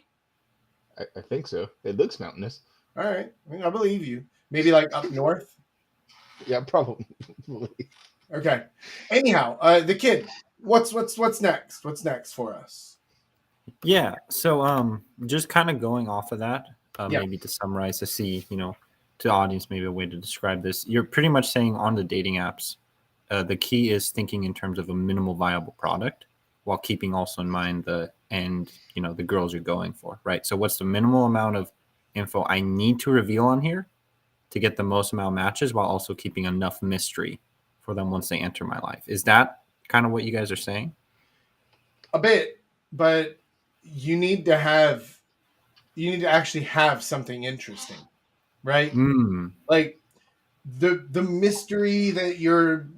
I think so. It looks mountainous. All right. I mean, I believe you. Maybe like up north. Yeah, probably. Okay. Anyhow, the kid. What's next? What's next for us? Yeah. So just kind of going off of that, Yeah. maybe to summarize to see, to the audience, maybe a way to describe this. You're pretty much saying on the dating apps, the key is thinking in terms of a minimal viable product while keeping also in mind the end, the girls you're going for, right? So what's the minimal amount of info I need to reveal on here to get the most amount of matches while also keeping enough mystery for them once they enter my life? Is that kind of what you guys are saying? A bit, but you need to actually have something interesting, right? Like the mystery that you're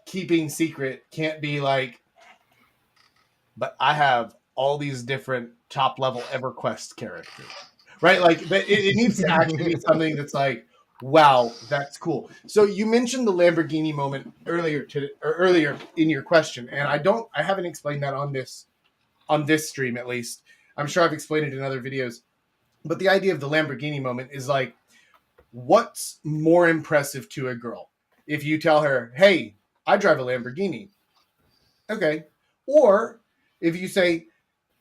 keeping secret can't be like, but I have all these different top level EverQuest characters, right? Like, but it needs to actually be something that's like, wow, that's cool. So you mentioned the Lamborghini moment earlier in your question, and I haven't explained that on this stream, at least. I'm sure I've explained it in other videos, but the idea of the Lamborghini moment is like, what's more impressive to a girl if you tell her, hey, I drive a Lamborghini? Okay. Or if you say,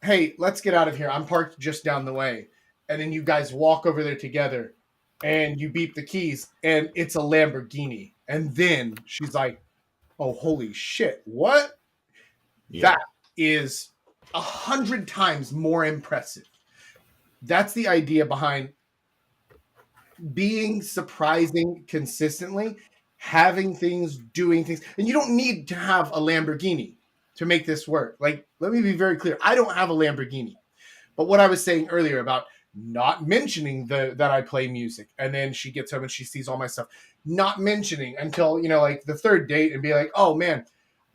hey, let's get out of here, I'm parked just down the way, and then you guys walk over there together and you beep the keys and it's a Lamborghini, and then she's like, oh, holy shit, what? Yeah. That is 100 times more impressive. That's the idea behind being surprising consistently, having things, doing things. And you don't need to have a Lamborghini to make this work. Like, let me be very clear. I don't have a Lamborghini. But what I was saying earlier about not mentioning that I play music, and then she gets home and she sees all my stuff, not mentioning until, like the third date, and be like, oh man,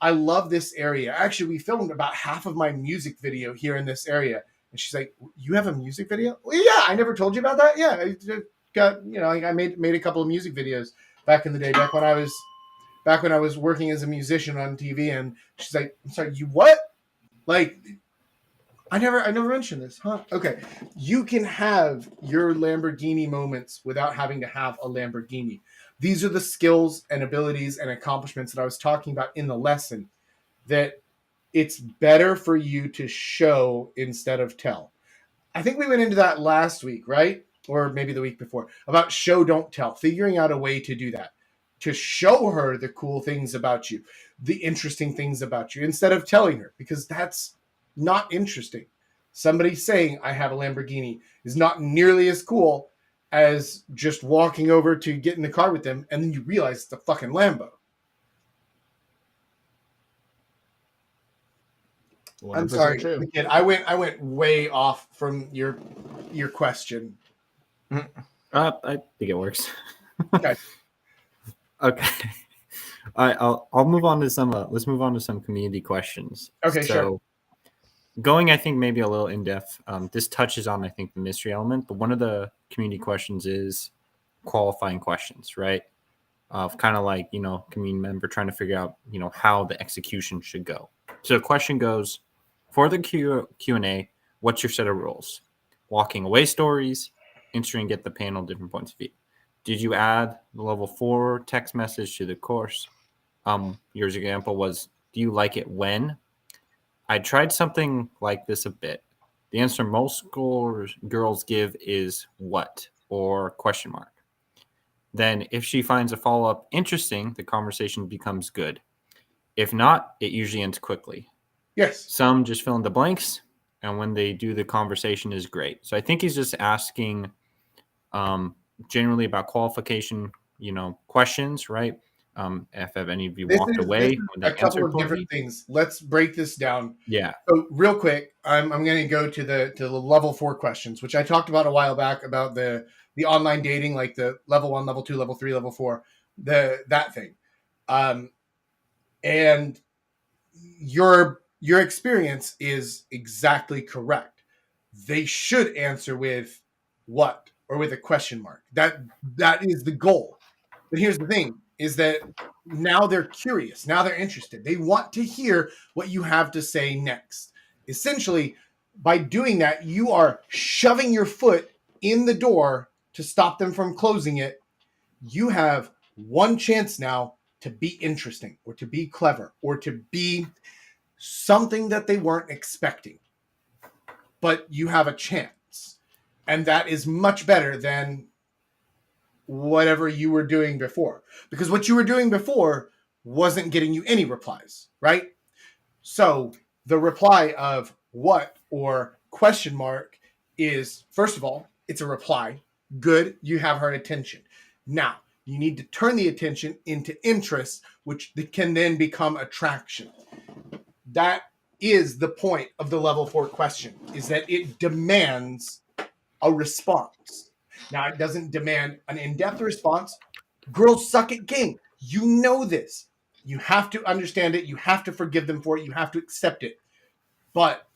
I love this area. Actually, we filmed about half of my music video here in this area. And she's like, you have a music video? Well, yeah, I never told you about that. Yeah, I got, I made a couple of music videos back in the day, back when I was working as a musician on TV. And she's like, I'm sorry, you what? Like, I never mentioned this, huh? Okay. You can have your Lamborghini moments without having to have a Lamborghini. These are the skills and abilities and accomplishments that I was talking about in the lesson, that it's better for you to show instead of tell. I think we went into that last week, right? Or maybe the week before, about show, don't tell, figuring out a way to do that, to show her the cool things about you, the interesting things about you, instead of telling her, because that's not interesting. Somebody saying I have a Lamborghini is not nearly as cool as just walking over to get in the car with them and then you realize it's a fucking Lambo. I'm 100% sorry, true. kid. I went way off from your question. I think it works. Okay. Okay. I'll move on to some. Let's move on to some community questions. Okay, so, sure. Going, I think maybe a little in depth. This touches on, I think, the mystery element, but one of the community questions is qualifying questions, right? Of kind of like, community member trying to figure out, how the execution should go. So the question goes, for the Q&A, what's your set of rules? Walking away stories, answering, get the panel different points of view. Did you add the level 4 text message to the course? Your example was, do you like it when? I tried something like this a bit. The answer most girls give is what or question mark. Then if she finds a follow-up interesting, the conversation becomes good. If not, it usually ends quickly. Yes. Some just fill in the blanks, and when they do, the conversation is great. So I think he's just asking generally about qualification, questions, right? If any of you This walked is away when a they couple answered of poorly. different things. Let's break this down. Yeah. So real quick, I'm going to go to the level 4 questions, which I talked about a while back about the online dating, like the level 1, level 2, level 3, level 4, that thing. And your experience is exactly correct. They should answer with what or with a question mark. That is the goal. But here's the thing, is that now they're curious. Now they're interested. They want to hear what you have to say next. Essentially, by doing that, you are shoving your foot in the door to stop them from closing it. You have one chance now to be interesting or to be clever or to be something that they weren't expecting. But you have a chance. And that is much better than whatever you were doing before, because what you were doing before wasn't getting you any replies, right? So the reply of what or question mark is, first of all, it's a reply. Good, you have her attention. Now you need to turn the attention into interest, which can then become attraction. That is the point of the level 4 question, is that it demands a response. Now, it doesn't demand an in-depth response. Girls suck at game. You know this. You have to understand it. You have to forgive them for it. You have to accept it. But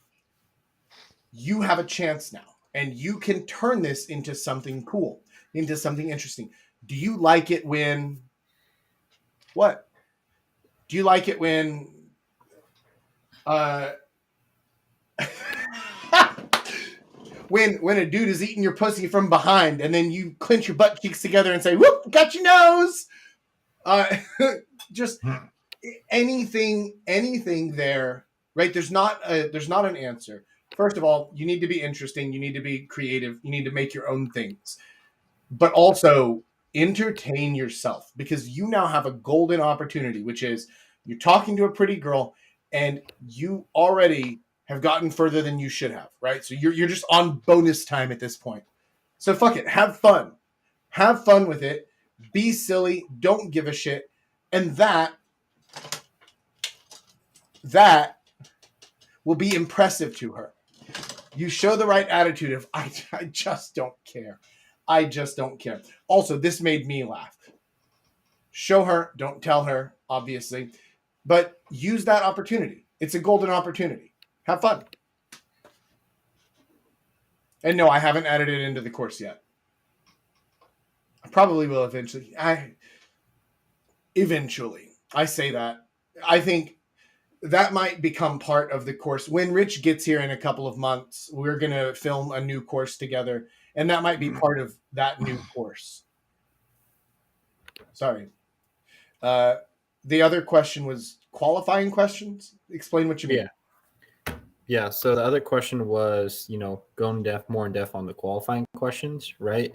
you have a chance now, and you can turn this into something cool, into something interesting. Do you like it when... What? Do you like it when... when a dude is eating your pussy from behind and then you clench your butt cheeks together and say, whoop, got your nose. Just anything there, right? There's not an answer. First of all, you need to be interesting. You need to be creative. You need to make your own things, but also entertain yourself, because you now have a golden opportunity, which is you're talking to a pretty girl and you already have gotten further than you should have, right? So you're just on bonus time at this point. So fuck it. Have fun. Have fun with it. Be silly. Don't give a shit. And that will be impressive to her. You show the right attitude of, I just don't care. I just don't care. Also, this made me laugh. Show her, don't tell her, obviously, but use that opportunity. It's a golden opportunity. Have fun. And no, I haven't added it into the course yet. I probably will eventually. Eventually. I say that. I think that might become part of the course. When Rich gets here in a couple of months, we're going to film a new course together, and that might be part of that new course. Sorry. The other question was qualifying questions. Explain what you mean. Yeah. So the other question was, going more in depth on the qualifying questions, right?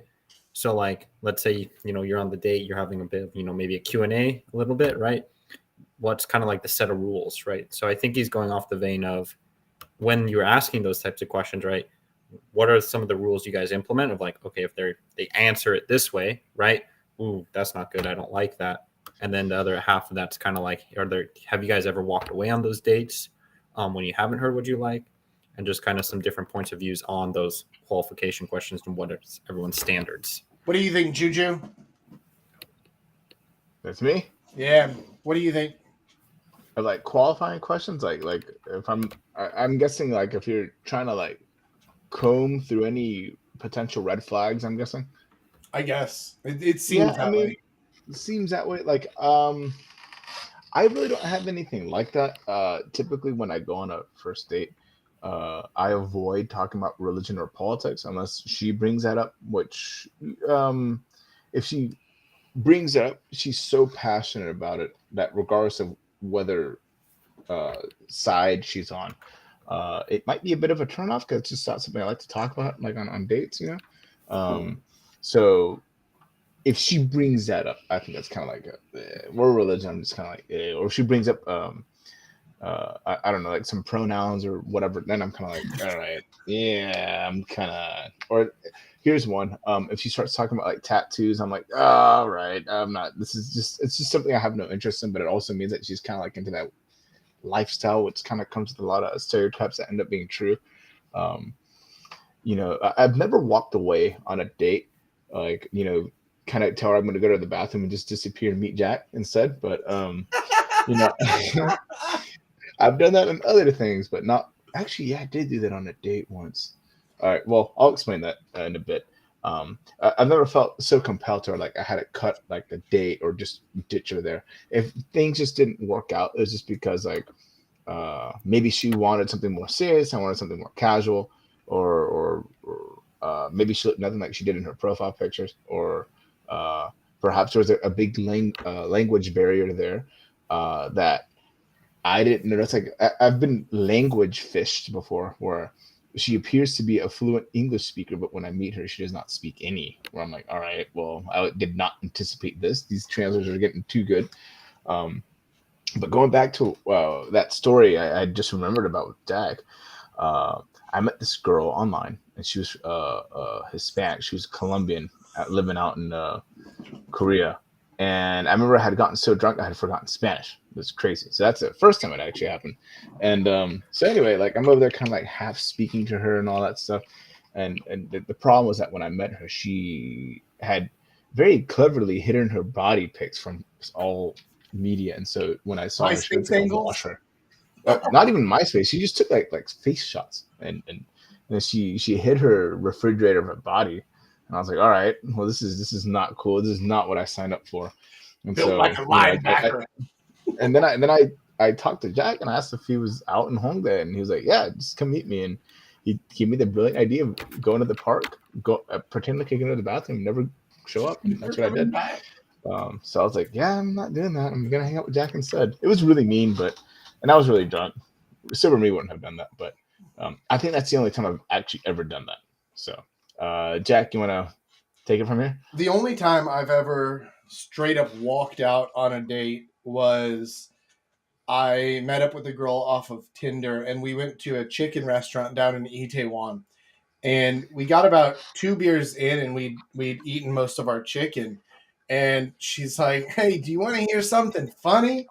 So like, let's say, you're on the date, you're having a bit of, maybe a Q&A a little bit, right? What's kind of like the set of rules, right? So I think he's going off the vein of when you're asking those types of questions, right? What are some of the rules you guys implement of like, okay, if they answer it this way, right? Ooh, that's not good. I don't like that. And then the other half of that's kind of like, have you guys ever walked away on those dates? when you haven't heard what you like, and just kind of some different points of views on those qualification questions and what is everyone's standards. What do you think, Juju? That's me. Yeah. What do you think? Or like qualifying questions, like if I'm guessing like if you're trying to like comb through any potential red flags, I'm guessing. I guess it seems that way. It seems that way. Like I really don't have anything like that. Typically when I go on a first date, I avoid talking about religion or politics unless she brings that up, which if she brings it up, she's so passionate about it that regardless of whether side she's on, it might be a bit of a turnoff because it's just not something I like to talk about, like on dates, you know. So if she brings that up, I think that's kind of like we're religion. I'm just kind of like, or if she brings up, I don't know, like some pronouns or whatever, then I'm kind of like, all right, yeah, I'm kind of. Or here's one. If she starts talking about like tattoos, I'm like, all right, I'm not. It's just something I have no interest in, but it also means that she's kind of like into that lifestyle, which kind of comes with a lot of stereotypes that end up being true. You know, I've never walked away on a date, like, you know, kind of tell her I'm going to go to the bathroom and just disappear and meet Jack instead. But, you know, I've done that on other things, but not actually. Yeah, I did do that on a date once. All right. Well, I'll explain that in a bit. I've never felt so compelled to her, like I had to cut like the date or just ditch her there. If things just didn't work out, it was just because like maybe she wanted something more serious, I wanted something more casual, or maybe she looked nothing like she did in her profile pictures, or perhaps there was a big language barrier there that I didn't notice. Like I've been language fished before, where she appears to be a fluent English speaker, but when I meet her, she does not speak any. Where I'm like, all right, well, I did not anticipate this. These translators are getting too good. But going back to that story I just remembered about with Jack, I met this girl online, and she was Hispanic. She was Colombian, living out in Korea. And I remember I had gotten so drunk I had forgotten Spanish. It was crazy. So that's the first time it actually happened. And so anyway, like I'm over there kind of like half speaking to her and all that stuff. And the problem was that when I met her, she had very cleverly hidden her body pics from all media. And so when I saw her, she was like, wash her. Not even MySpace. She just took like face shots, and then she hid her refrigerator of her body. And I was like, all right, well, this is not cool. This is not what I signed up for. And Built so, like a linebacker. And then I talked to Jack and I asked if he was out in Hongdae, and he was like, yeah, just come meet me. And he gave me the brilliant idea of going to the park, pretend like I go to the bathroom, never show up. And that's what I did. So I was like, yeah, I'm not doing that. I'm gonna hang out with Jack instead. It was really mean, and I was really drunk. Sober me wouldn't have done that, but I think that's the only time I've actually ever done that. So. Jack, you want to take it from here? The only time I've ever straight up walked out on a date was I met up with a girl off of Tinder, and we went to a chicken restaurant down in Itaewon. And we got about 2 beers in, and we'd eaten most of our chicken. And she's like, hey, do you want to hear something funny?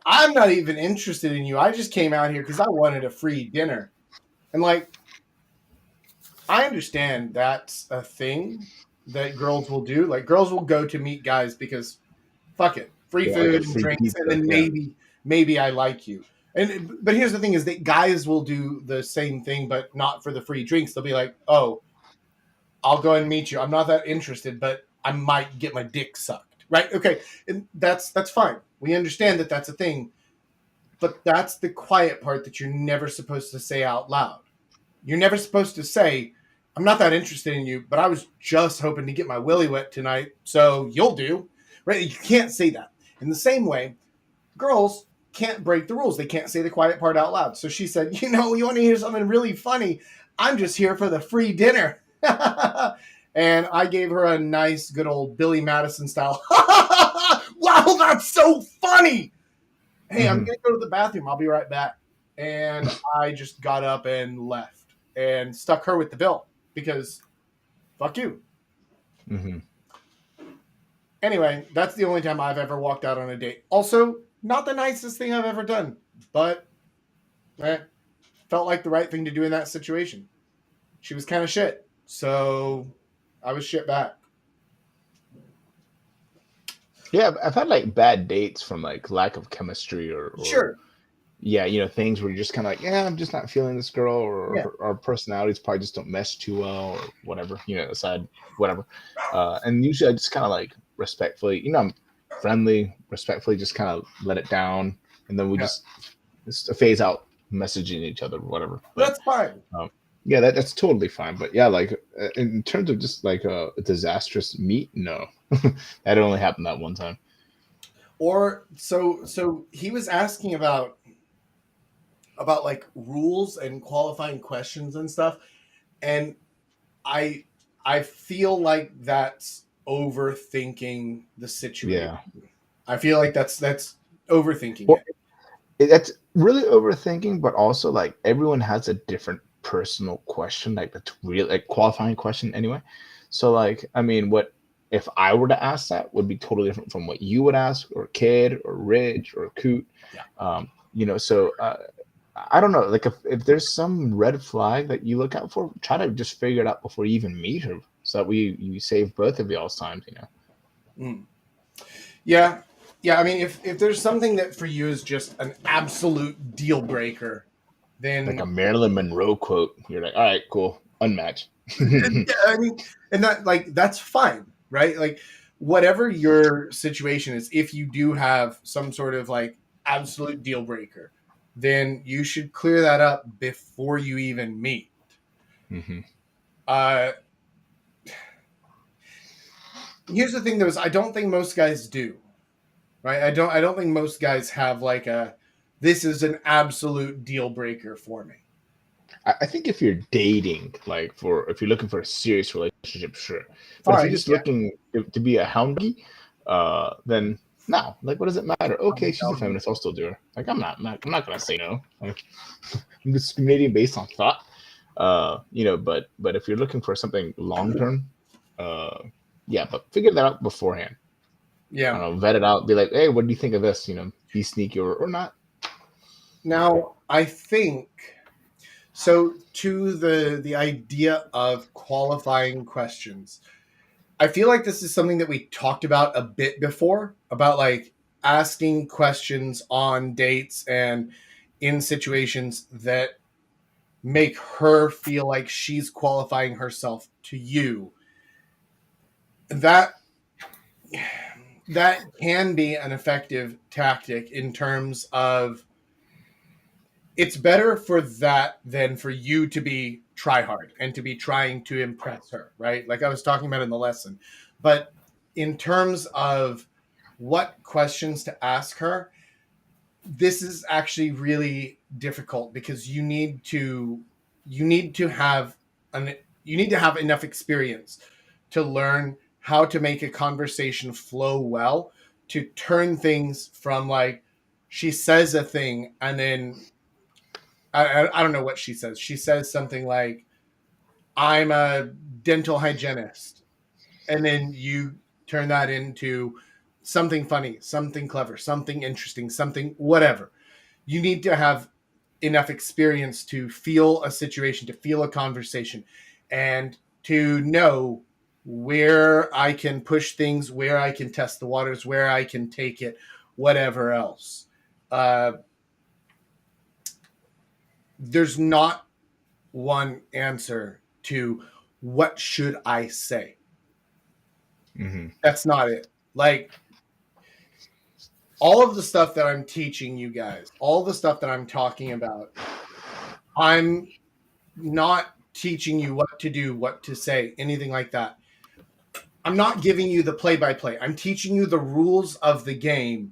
I'm not even interested in you. I just came out here because I wanted a free dinner. And like, I understand that's a thing that girls will do. Like girls will go to meet guys because fuck it, free food and drinks, pizza, and then maybe I like you. But here's the thing: is that guys will do the same thing, but not for the free drinks. They'll be like, "Oh, I'll go and meet you. I'm not that interested, but I might get my dick sucked." Right? Okay, and that's fine. We understand that that's a thing, but that's the quiet part that you're never supposed to say out loud. You're never supposed to say, I'm not that interested in you, but I was just hoping to get my willy wet tonight, so you'll do. Right? You can't say that. In the same way, girls can't break the rules. They can't say the quiet part out loud. So she said, you want to hear something really funny? I'm just here for the free dinner. And I gave her a nice, good old Billy Madison style. Wow, that's so funny. Hey, I'm going to go to the bathroom. I'll be right back. And I just got up and left and stuck her with the bill because fuck you. Mm-hmm. Anyway, that's the only time I've ever walked out on a date. Also, not the nicest thing I've ever done, but Felt like the right thing to do in that situation. She was kind of shit, so I was shit back. Yeah, I've had like bad dates from like lack of chemistry or Sure. yeah, you know, things where you're just kind of like, yeah, I'm just not feeling this girl, or Yeah. our personalities probably just don't mesh too well, or whatever, you know, aside, whatever. And usually I just kind of like respectfully, you know, I'm friendly, respectfully, just kind of let it down, and then we Yeah. just phase out messaging each other, whatever. But That's fine. yeah, that's totally fine. But yeah, like in terms of just like a disastrous meet, no, that only happened that one time. Or so he was asking about like rules and qualifying questions and stuff, and I I feel like that's overthinking the situation. Yeah. I feel like that's overthinking Well, it. that's really overthinking, but also like everyone has a different personal question, like that's really like qualifying question anyway. So like, I mean, what if I were to ask that would be totally different from what you would ask, or Kid, or Rich, or Coot. Yeah. You know, so I don't know. Like if there's some red flag that you look out for, try to just figure it out before you even meet her, so that we you save both of y'all's time. You know. Mm. Yeah. Yeah, I mean if there's something that for you is just an absolute deal breaker, Like then a Marilyn Monroe quote. You're like, all right, cool, unmatched. yeah, I mean, and that like that's fine, right? Like whatever your situation is, if you do have some sort of like absolute deal breaker, then you should clear that up before you even meet. Hmm. Uh, Here's the thing, though: is I don't think most guys do, right? I don't think most guys have like a this is an absolute deal breaker for me. I think if you're dating, like for if you're looking for a serious relationship, sure. But if you're Fine, just yeah. looking to be a houndy, then no. Like, what does it matter? Okay, she's a feminist. I'll still do her. Like, I'm not gonna say no. Like, I'm discriminating based on thought. You know, but if you're looking for something long term, uh, yeah, but figure that out beforehand. I Yeah. don't know, vet it out. Be like, hey, what do you think of this? You know, be sneaky or not. Now I think so. To the idea of qualifying questions, I feel like this is something that we talked about a bit before about like asking questions on dates and in situations that make her feel like she's qualifying herself to you. That that can be an effective tactic in terms of it's better for that than for you to be try hard and to be trying to impress her, right? Like I was talking about in the lesson. But in terms of what questions to ask her, this is actually really difficult because you need to have an you need to have enough experience to learn how to make a conversation flow well, to turn things from like she says a thing and then I don't know what she says. She says something like, I'm a dental hygienist. And then you turn that into something funny, something clever, something interesting, something whatever. You need to have enough experience to feel a situation, to feel a conversation, and to know where I can push things, where I can test the waters, where I can take it, whatever else. Uh, there's not one answer to what should I say. Mm-hmm. That's not it. Like all of the stuff that I'm teaching you guys, all the stuff that I'm talking about, I'm not teaching you what to do, what to say, anything like that. I'm not giving you the play by play. I'm teaching you the rules of the game,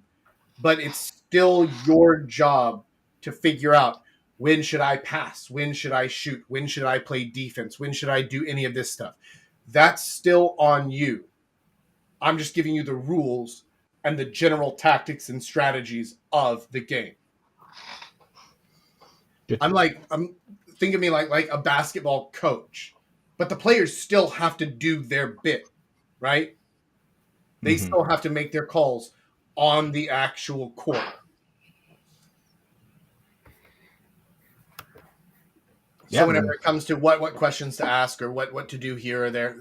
but it's still your job to figure out when should I pass? When should I shoot? When should I play defense? When should I do any of this stuff? That's still on you. I'm just giving you the rules and the general tactics and strategies of the game. Good. I'm think of me like a basketball coach, but the players still have to do their bit, right? They Mm-hmm. still have to make their calls on the actual court. So Yeah, whenever man. it comes to what questions to ask or what to do here or there,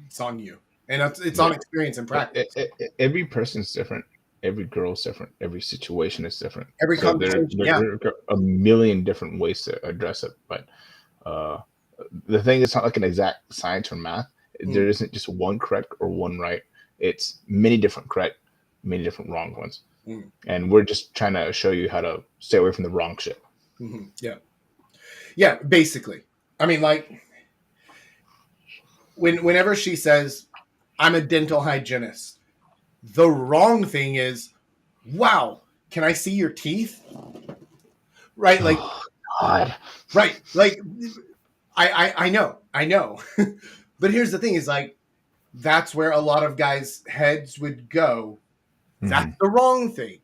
it's on you, and it's on Yeah. experience and practice. Every person's different. Every girl's different. Every situation is different. Every So conversation, yeah. there are a million different ways to address it. But uh, the thing is not like an exact science or math. Mm. There isn't just one correct or one right. It's many different correct, many different wrong ones. Mm. And we're just trying to show you how to stay away from the wrong shit. Mm-hmm. Yeah, basically. I mean, like, whenever she says, I'm a dental hygienist, the wrong thing is, wow, can I see your teeth? Right? Like, Oh, God. right. Like, I know. But here's the thing is, like, that's where a lot of guys' heads would go. That's the wrong thing.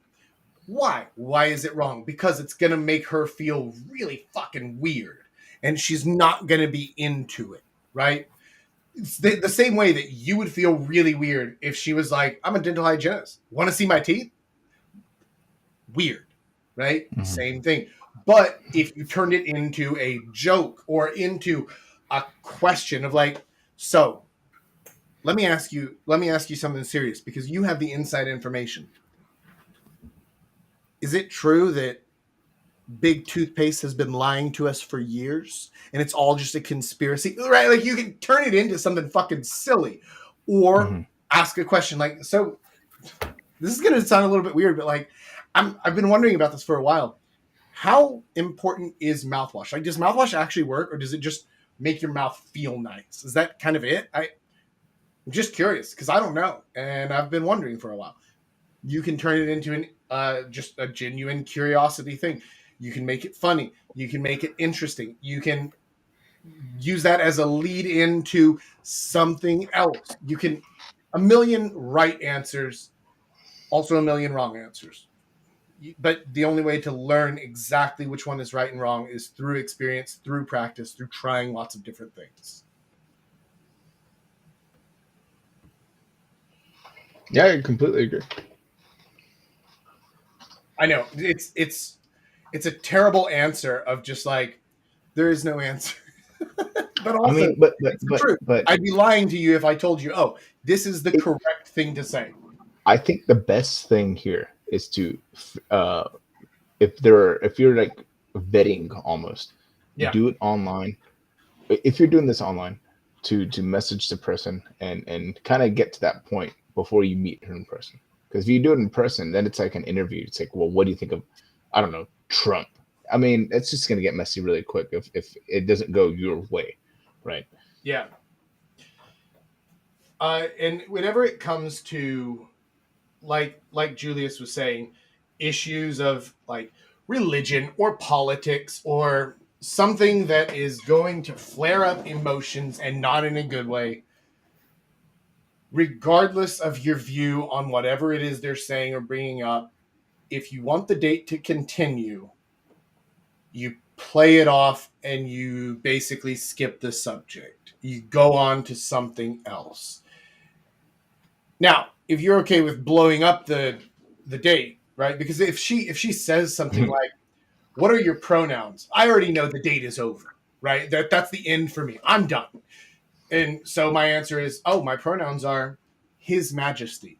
Why? Why is it wrong? Because it's going to make her feel really fucking weird. And she's not going to be into it, right? It's the same way that you would feel really weird if she was like, I'm a dental hygienist. Want to see my teeth? Weird, right? Mhm. Same thing. But if you turned it into a joke or into a question of like, so let me ask you something serious because you have the inside information. Is it true that Big Toothpaste has been lying to us for years and it's all just a conspiracy, right? Like you can turn it into something fucking silly or ask a question like, so this is going to sound a little bit weird, but like I've been wondering about this for a while. How important is mouthwash? Like, does mouthwash actually work or does it just make your mouth feel nice? Is that kind of it? I'm just curious because I don't know. And I've been wondering for a while. You can turn it into just a genuine curiosity thing. You can make it funny. You can make it interesting. You can use that as a lead into something else. You can a million right answers, also a million wrong answers. But the only way to learn exactly which one is right and wrong is through experience, through practice, through trying lots of different things. Yeah, I completely agree. I know it's a terrible answer of just like there is no answer. But also, I mean, but it's the truth. but I'd be lying to you if I told you, oh, this is the correct thing to say. I think the best thing here is to, if you're like vetting almost, Yeah. do it online. If you're doing this online, to message the person and kind of get to that point before you meet her in person. Because if you do it in person, then it's like an interview. It's like, well, what do you think of, I don't know, Trump? I mean, it's just gonna get messy really quick if it doesn't go your way, right? Yeah. And whenever it comes to like Julius was saying, issues of like religion or politics or something that is going to flare up emotions and not in a good way, regardless of your view on whatever it is they're saying or bringing up, if you want the date to continue, you play it off and you basically skip the subject. You go on to something else. Now, if you're okay with blowing up the date, right? Because if she says something like, "What are your pronouns?" I already know the date is over, right? That's the end for me. I'm done. And so my answer is, "Oh, my pronouns are His Majesty."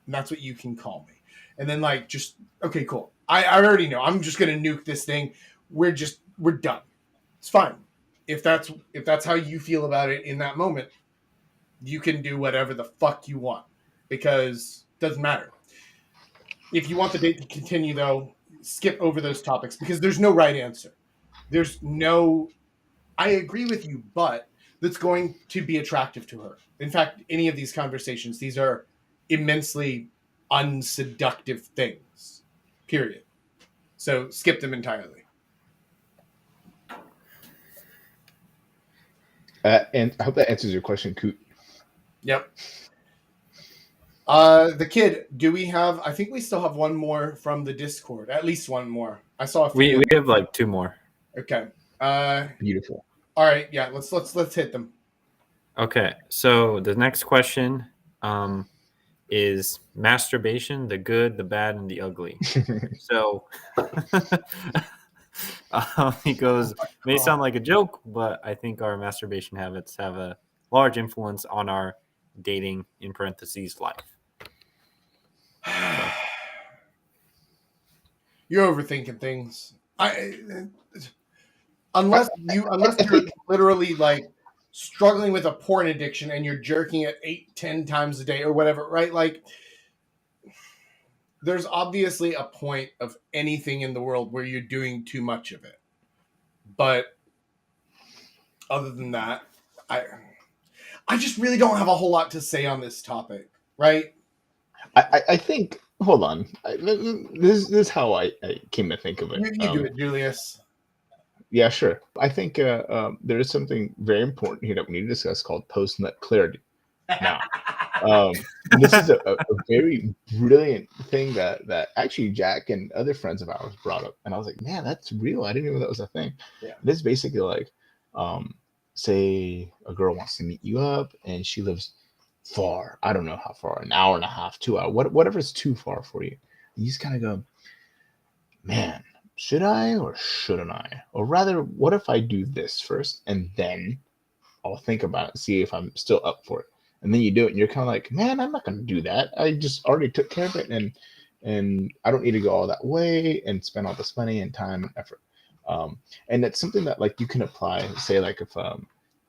And that's what you can call me. And then like just okay, cool. I already know. I'm just gonna nuke this thing. We're done. It's fine. If that's how you feel about it in that moment, you can do whatever the fuck you want because it doesn't matter. If you want the date to continue though, skip over those topics because there's no right answer. There's no I agree with you, but that's going to be attractive to her. In fact, any of these conversations, these are immensely unseductive things. Period. So skip them entirely. And I hope that answers your question, Coot. Yep. The kid, do we have I think we still have one more from the Discord. At least one more. I saw a few. We have like two more. Okay. Beautiful. All right, yeah, let's hit them. Okay, so the next question is masturbation, the good, the bad, and the ugly. So He goes, may sound like a joke, but I think our masturbation habits have a large influence on our dating in parentheses life. You're overthinking things. Unless you're literally like struggling with a porn addiction and you're jerking it 8-10 times a day or whatever, right? Like, there's obviously a point of anything in the world where you're doing too much of it. But other than that, I just really don't have a whole lot to say on this topic, right? I think. Hold on. This is how I came to think of it. You do it, Julius. Yeah, sure. I think there is something very important here that we need to discuss called post-nut clarity. Now, this is a very brilliant thing that actually Jack and other friends of ours brought up, and I was like, man, that's real. I didn't even know that was a thing. Yeah. It is basically like, say a girl wants to meet you up, and she lives far. I don't know how far, an hour and a half, 2 hours, whatever's too far for you. You just kind of go, man, should I or shouldn't I? Or rather, what if I do this first and then I'll think about it, see if I'm still up for it. And then you do it and you're kind of like, man, I'm not going to do that. I just already took care of it, and I don't need to go all that way and spend all this money and time and effort. And that's something that like you can apply, say like if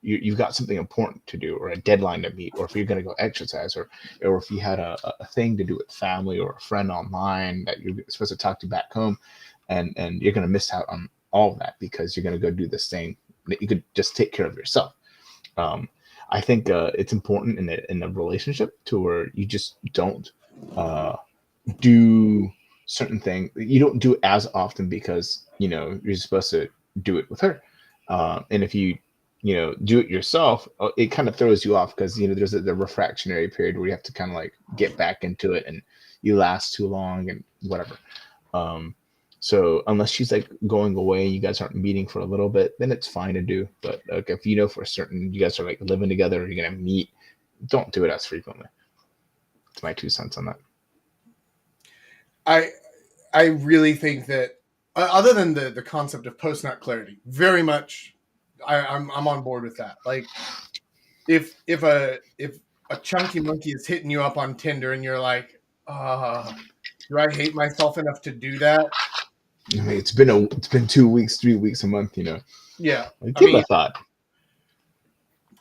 you've got something important to do or a deadline to meet, or if you're going to go exercise, or if you had a thing to do with family or a friend online that you're supposed to talk to back home, and you're going to miss out on all of that because you're going to go do this thing that you could just take care of yourself. I think it's important in a relationship to where you just don't do certain things. You don't do it as often because, you're supposed to do it with her. And if you do it yourself, it kind of throws you off because, there's the refractionary period where you have to kind of like get back into it and you last too long and whatever. So unless she's like going away, you guys aren't meeting for a little bit, then it's fine to do. But like if for certain you guys are like living together, you're gonna meet, don't do it as frequently. It's my 2 cents on that. I really think that other than the concept of post-nut clarity, very much I'm on board with that. Like if a chunky monkey is hitting you up on Tinder and you're like, do I hate myself enough to do that? I mean, it's been 2 weeks, 3 weeks, a month, Yeah. Like, give it a thought.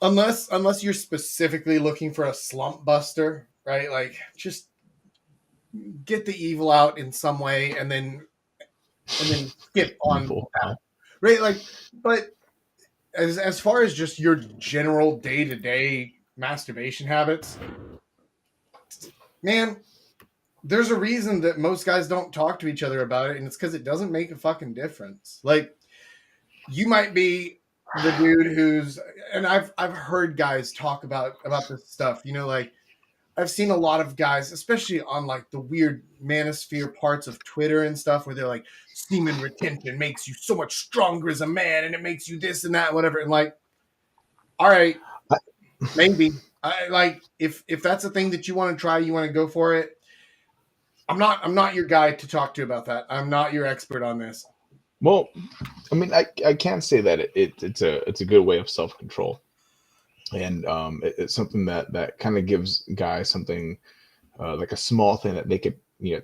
Unless you're specifically looking for a slump buster, right? Like just get the evil out in some way and then skip on that. Right? Like, but as far as just your general day-to-day masturbation habits, man, there's a reason that most guys don't talk to each other about it, and it's because it doesn't make a fucking difference. Like, you might be the dude who's, and I've heard guys talk about this stuff. Like I've seen a lot of guys, especially on like the weird manosphere parts of Twitter and stuff, where they're like, semen retention makes you so much stronger as a man, and it makes you this and that, and whatever. And like, all right, maybe. Like if that's a thing that you want to try, you want to go for it. I'm not your guy to talk to about that. I'm not your expert on this. Well, I mean, I can say that it's a good way of self-control, and it's something that kind of gives guys something like a small thing that they could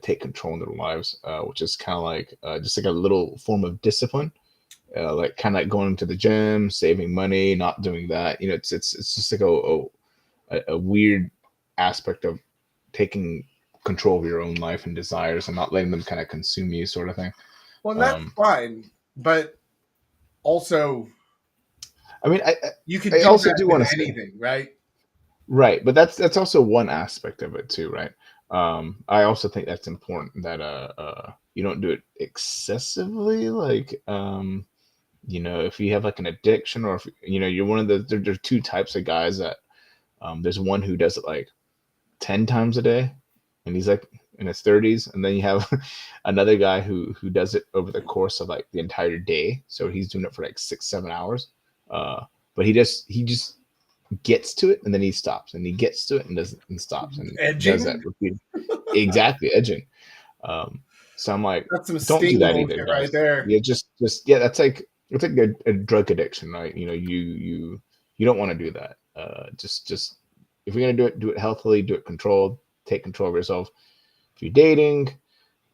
take control in their lives, which is kind of like just like a little form of discipline, like kind of like going to the gym, saving money, not doing that. It's just like a weird aspect of taking control of your own life and desires and not letting them kind of consume you, sort of thing. Well, that's fine, but also, I mean, you could also do want to anything, right? Right, but that's also one aspect of it too, right? I also think that's important that you don't do it excessively, like if you have like an addiction, or if you're one of the there's 2 types of guys that there's one who does it like 10 times a day, and he's like in his 30s, and then you have another guy who does it over the course of like the entire day, so he's doing it for like 6-7 hours, but he just gets to it and then he stops, and he gets to it and does it and stops, and edging? does that repeatedly. Exactly, edging. So I'm like, That's some don't do sting that either, bullshit guys. right there. Yeah, just yeah, that's like it's like a drug addiction, right? You know, you don't want to do that. Just if you're gonna do it healthily, do it controlled, take control of yourself. If you're dating,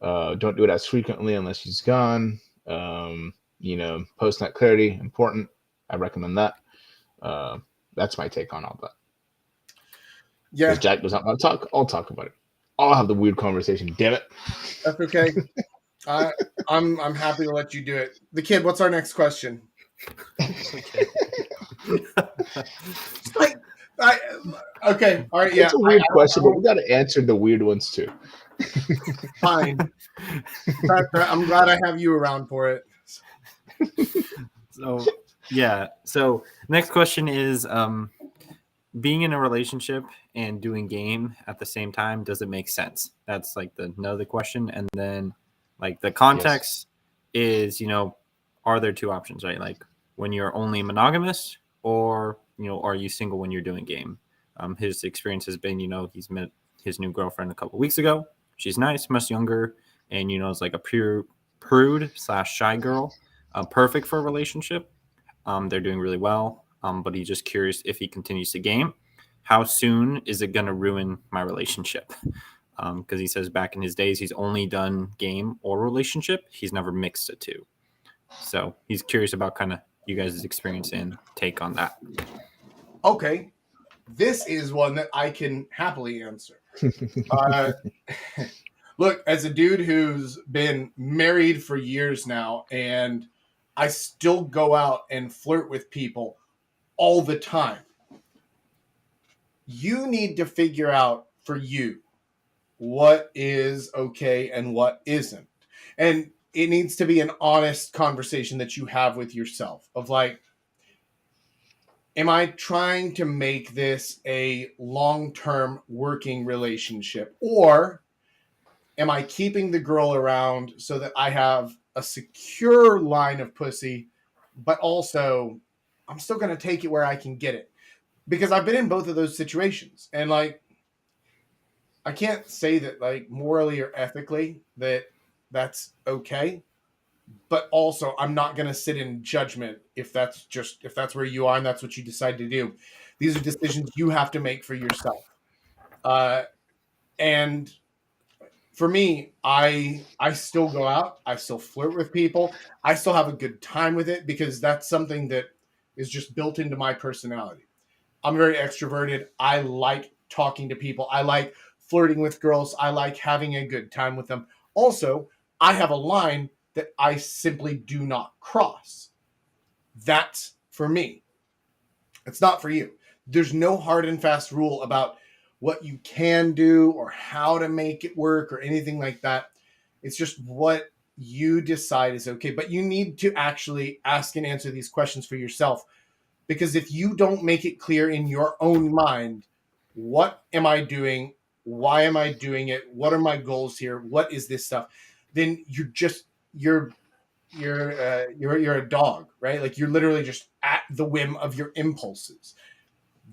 don't do it as frequently unless she's gone. You know, post nut clarity important. I recommend that. That's my take on all that. Yeah, Because Jack does not want to talk, I'll talk about it. I'll have the weird conversation. Damn it. that's okay. I'm happy to let you do it. The kid, what's our next question? Like, okay, all right, yeah, It's a weird question, but we got to answer the weird ones too. fine. I'm glad I have you around for it. So yeah. So next question is being in a relationship and doing game at the same time, does it make sense? That's like another question. And then like the context is, you know, are there two options, right? Like when you're only monogamous or, you know, are you single when you're doing game? His experience has been, you know, he's met his new girlfriend a couple weeks ago. She's nice, much younger, and, you know, it's like a pure prude/shy girl, perfect for a relationship. They're doing really well, but he's just curious if he continues to game, how soon is it going to ruin my relationship? Because he says back in his days, he's only done game or relationship. He's never mixed the two. So he's curious about kind of you guys' experience and take on that. Okay, this is one that I can happily answer. Look, as a dude who's been married for years now, and I still go out and flirt with people all the time. You need to figure out for you what is okay and what isn't. And it needs to be an honest conversation that you have with yourself of like, am I trying to make this a long-term working relationship, or am I keeping the girl around so that I have a secure line of pussy, but also I'm still going to take it where I can get it? Because I've been in both of those situations. And like, I can't say that like morally or ethically that that's okay, but also I'm not going to sit in judgment if that's where you are and that's what you decide to do. These are decisions you have to make for yourself. And for me, I still go out, I still flirt with people, I still have a good time with it because that's something that is just built into my personality. I'm very extroverted. I like talking to people. I like flirting with girls. I like having a good time with them. Also, I have a line that I simply do not cross. That's for me. It's not for you. There's no hard and fast rule about what you can do or how to make it work or anything like that. It's just what you decide is okay. But you need to actually ask and answer these questions for yourself. Because if you don't make it clear in your own mind, what am I doing? Why am I doing it? What are my goals here? What is this stuff? Then you're a dog, right? Like you're literally just at the whim of your impulses.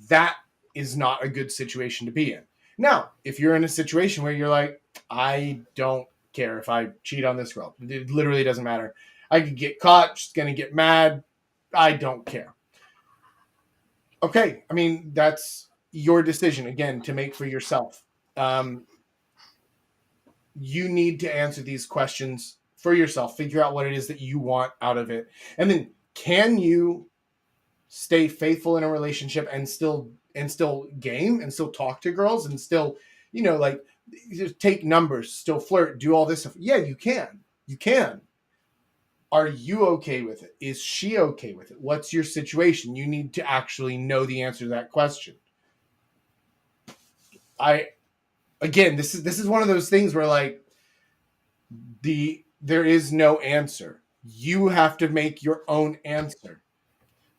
That is not a good situation to be in. Now, if you're in a situation where you're like, I don't care if I cheat on this girl, it literally doesn't matter. I could get caught, she's gonna get mad. I don't care. Okay, I mean, that's your decision, again, to make for yourself. You need to answer these questions for yourself. Figure out what it is that you want out of it. And then can you stay faithful in a relationship and still game and still talk to girls and still, you know, like just take numbers, still flirt, do all this stuff? Yeah, you can. You can. Are you okay with it? Is she okay with it? What's your situation? You need to actually know the answer to that question. Again, this is one of those things where like there is no answer. You have to make your own answer,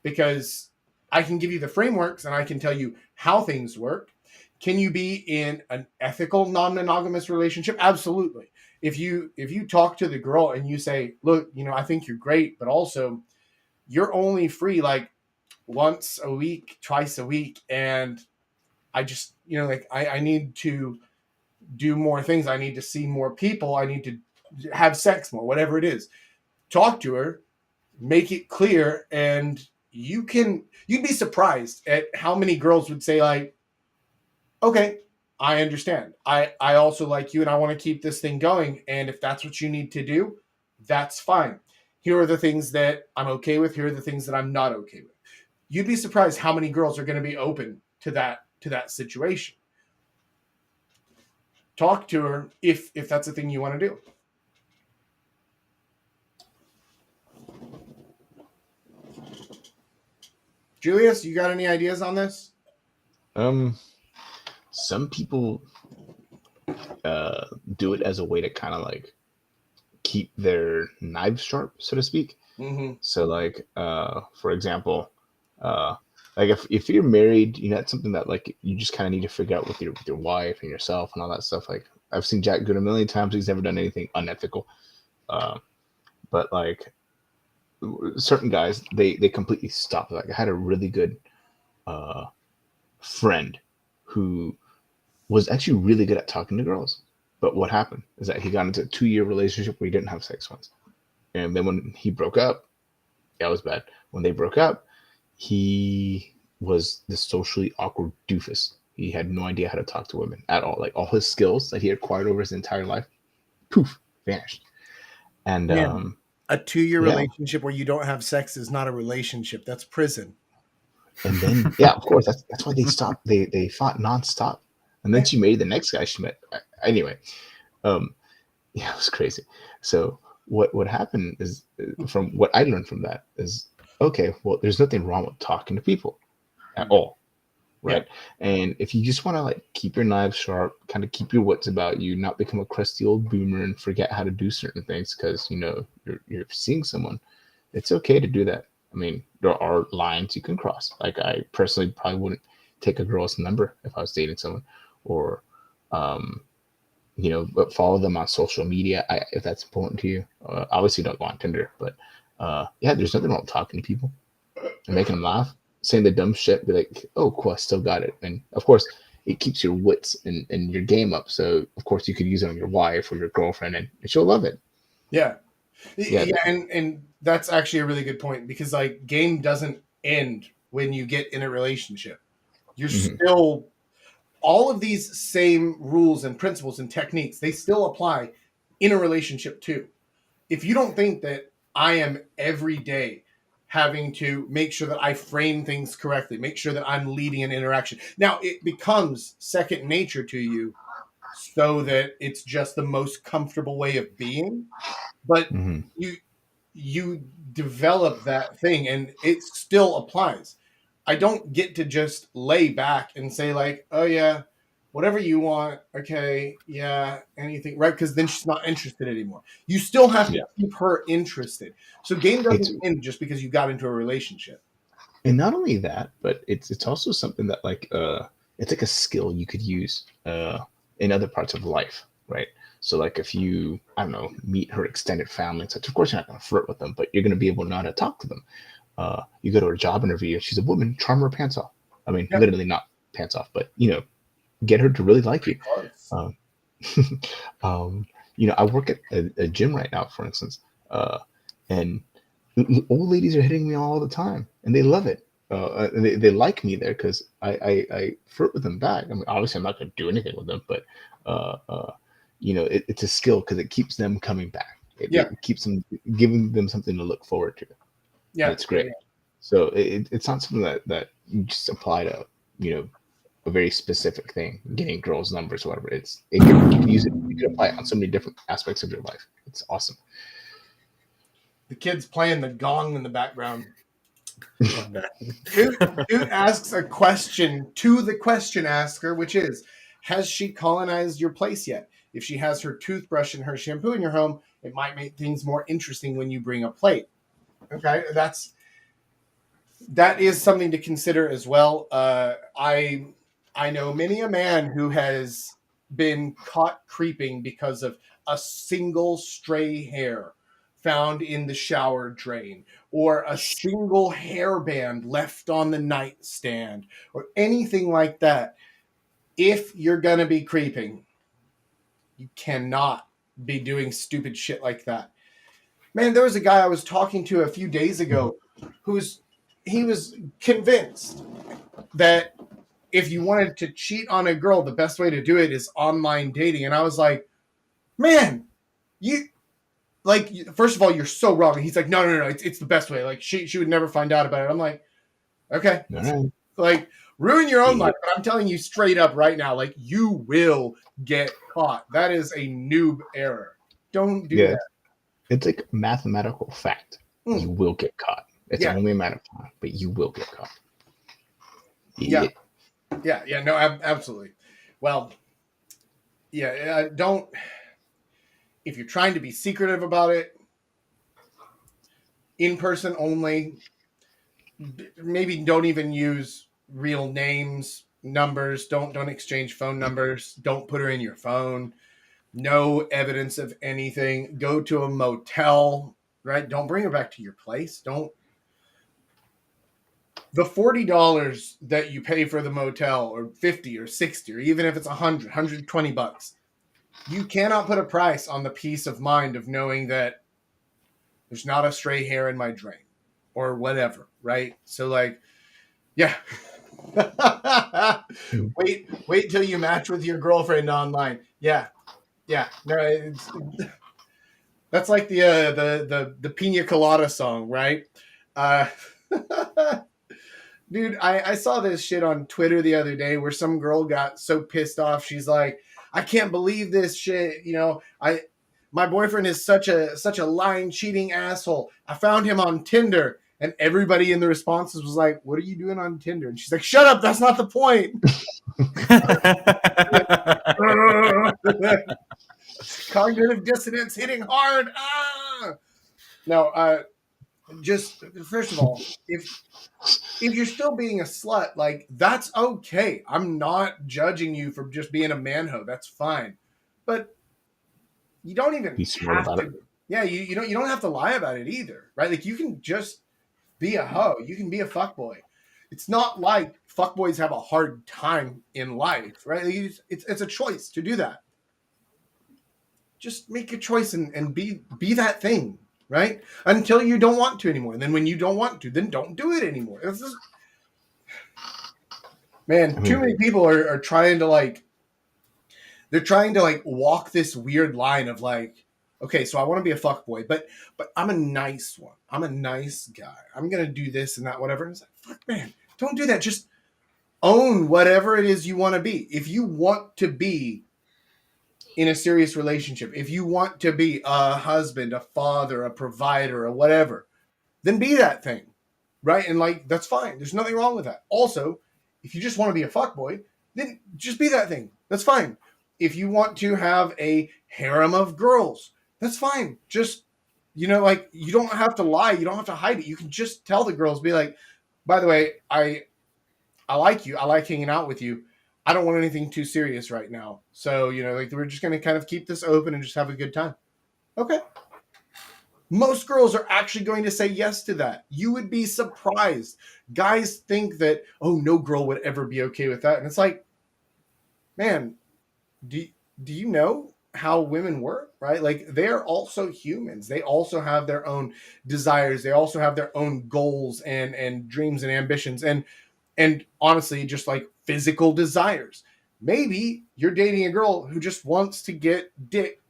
because I can give you the frameworks and I can tell you how things work. Can you be in an ethical non-monogamous relationship? Absolutely. If you talk to the girl and you say, look, you know, I think you're great, but also you're only free like once a week, twice a week, and I just, you know, like I need to do more things. I need to see more people. I need to have sex more, whatever it is. Talk to her, make it clear, and you'd be surprised at how many girls would say like, okay, I understand. I also like you and I want to keep this thing going. And if that's what you need to do, that's fine. Here are the things that I'm okay with. Here are the things that I'm not okay with. You'd be surprised how many girls are going to be open to that situation. Talk to her if that's a thing you want to do. Julius, you got any ideas on this? Some people do it as a way to kind of like keep their knives sharp, so to speak. Mm-hmm. So like for example, like if you're married, you know, that's something that like you just kind of need to figure out with your wife and yourself and all that stuff. Like I've seen Jack do it a million times. He's never done anything unethical. But like certain guys, they completely stop. Like I had a really good friend who was actually really good at talking to girls. But what happened is that he got into a 2-year relationship where he didn't have sex once. And then when he broke up, yeah, it was bad. When they broke up, he was the socially awkward doofus. He had no idea how to talk to women at all. Like all his skills that he acquired over his entire life, poof, vanished. And Yeah. A 2-year yeah. relationship where you don't have sex is not a relationship. That's prison. And then, yeah, of course, that's why they stopped. They fought nonstop. And then she married the next guy she met. Anyway, yeah, it was crazy. So what happened is, from what I learned from that is, okay, well, there's nothing wrong with talking to people at all, right? Yeah. And if you just want to like keep your knives sharp, kind of keep your wits about you, not become a crusty old boomer and forget how to do certain things because you know you're seeing someone, it's okay to do that. I mean, there are lines you can cross. Like I personally probably wouldn't take a girl's number if I was dating someone, or you know, but follow them on social media if that's important to you. Obviously, don't go on Tinder, but yeah, there's nothing wrong with talking to people and making them laugh, saying the dumb shit. Be like, oh, cool, I still got it. And of course, it keeps your wits and your game up. So of course, you could use it on your wife or your girlfriend, and she'll love it. Yeah. And that's actually a really good point because like game doesn't end when you get in a relationship. You're still all of these same rules and principles and techniques, they still apply in a relationship too. If you don't think that I am every day having to make sure that I frame things correctly, make sure that I'm leading an interaction. Now it becomes second nature to you so that it's just the most comfortable way of being. But you develop that thing and it still applies. I don't get to just lay back and say like, oh yeah, whatever you want, okay, yeah, anything, right? Because then she's not interested anymore. You still have to keep her interested. So game doesn't end just because you got into a relationship. And not only that, but it's also something that like it's like a skill you could use in other parts of life, right? So like if you, I don't know, meet her extended family and such, of course you're not going to flirt with them, but you're going to be able to know how to talk to them. You go to a job interview, she's a woman, charm her pants off. I mean, literally not pants off, but you know, get her to really like you. You know, I work at a gym right now, for instance, and old ladies are hitting me all the time, and they love it. And they like me there because I flirt with them back. I mean, obviously, I'm not going to do anything with them, but you know, it's a skill because it keeps them coming back. It keeps them, giving them something to look forward to. Yeah, and it's great. Yeah. So it's not something that you just apply to, you know, a very specific thing, getting girls' numbers, or whatever. You can use it. You can apply it on so many different aspects of your life. It's awesome. The kid's playing the gong in the background. Dude asks a question to the question asker, which is, has she colonized your place yet? If she has her toothbrush and her shampoo in your home, it might make things more interesting when you bring a plate. Okay, that is something to consider as well. I know many a man who has been caught creeping because of a single stray hair found in the shower drain, or a single hairband left on the nightstand, or anything like that. If you're going to be creeping, you cannot be doing stupid shit like that. Man, there was a guy I was talking to a few days ago he was convinced that if you wanted to cheat on a girl, the best way to do it is online dating. And I was like, man, you like, first of all, you're so wrong. And he's like, no, it's the best way. Like she would never find out about it. I'm like, okay. No. Like, ruin your own life. But I'm telling you straight up right now, like, you will get caught. That is a noob error. Don't do that. It's like mathematical fact. You will get caught. It's only a matter of time, but you will get caught. Idiot. Yeah, no, absolutely. Well, don't, if you're trying to be secretive about it, in person only, maybe don't even use real names, numbers, don't exchange phone numbers, don't put her in your phone, no evidence of anything, go to a motel, right? Don't bring her back to your place. The $40 that you pay for the motel, or 50 or 60, or even if it's 120 bucks, you cannot put a price on the peace of mind of knowing that there's not a stray hair in my drain or whatever, right? So like, yeah. wait till you match with your girlfriend online. Yeah. No, that's like the Pina Colada song, right? Dude, I saw this shit on Twitter the other day where some girl got so pissed off. She's like, I can't believe this shit. You know, my boyfriend is such a lying, cheating asshole. I found him on Tinder. And everybody in the responses was like, what are you doing on Tinder? And she's like, shut up. That's not the point. Cognitive dissonance hitting hard. No, just first of all, if you're still being a slut, like, that's okay. I'm not judging you for just being a manho. That's fine. But you don't even be smart about it. Yeah, you don't have to lie about it either, right? Like, you can just be a hoe. You can be a fuckboy. It's not like fuckboys have a hard time in life, right? Like, it's a choice to do that. Just make a choice and be that thing, right? Until you don't want to anymore. And then when you don't want to, then don't do it anymore. It's just, man, too many people are trying to like, they're trying to like walk this weird line of like, okay, so I want to be a fuckboy, but I'm a nice one. I'm a nice guy. I'm going to do this and that, whatever. And it's like, fuck, man, don't do that. Just own whatever it is you want to be. If you want to be in a serious relationship, if you want to be a husband, a father, a provider, or whatever, then be that thing, right? And like, that's fine. There's nothing wrong with that. Also, if you just want to be a fuckboy, then just be that thing. That's fine. If you want to have a harem of girls, that's fine. Just, like, you don't have to lie. You don't have to hide it. You can just tell the girls, be like, by the way, I like you. I like hanging out with you. I don't want anything too serious right now. So, like, we're just going to kind of keep this open and just have a good time. Okay. Most girls are actually going to say yes to that. You would be surprised. Guys think that, oh, no girl would ever be okay with that. And it's like, man, do you know how women work, right? Like, they're also humans. They also have their own desires. They also have their own goals and dreams and ambitions. And honestly, just like physical desires. Maybe you're dating a girl who just wants to get dick,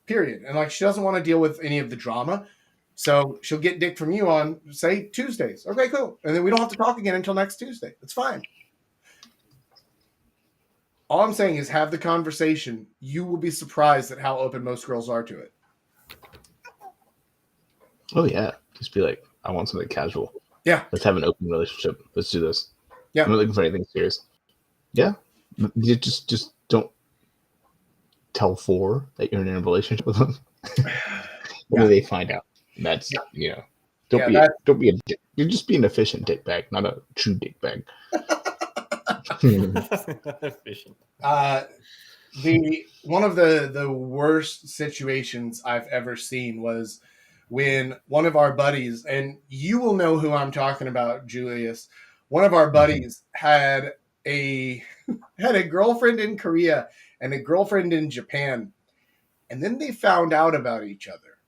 period. And like, she doesn't want to deal with any of the drama. So she'll get dick from you on, say, Tuesdays. Okay, cool. And then we don't have to talk again until next Tuesday. It's fine. All I'm saying is have the conversation. You will be surprised at how open most girls are to it. Oh, yeah. Just be like, I want something casual. Yeah. Let's have an open relationship. Let's do this. Yeah. I'm not looking for anything serious. Yeah. You just don't tell 4 that you're in a relationship with them. When they find out. That's, don't be a dick. You're just being an efficient dick bag, not a true dick bag. Efficient. One of the worst situations I've ever seen was when one of our buddies, and you will know who I'm talking about, Julius. One of our buddies had a girlfriend in Korea and a girlfriend in Japan, and then they found out about each other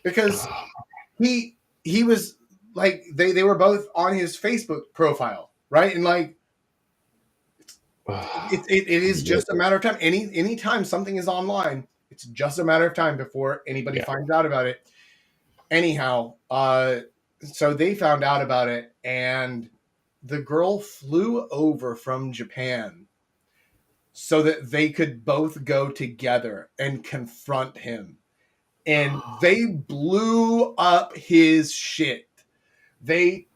because he was like they were both on his Facebook profile, right? And like it is just a matter of time. Any time something is online, it's just a matter of time before anybody finds out about it. Anyhow, so they found out about it, and the girl flew over from Japan so that they could both go together and confront him. And they blew up his shit. They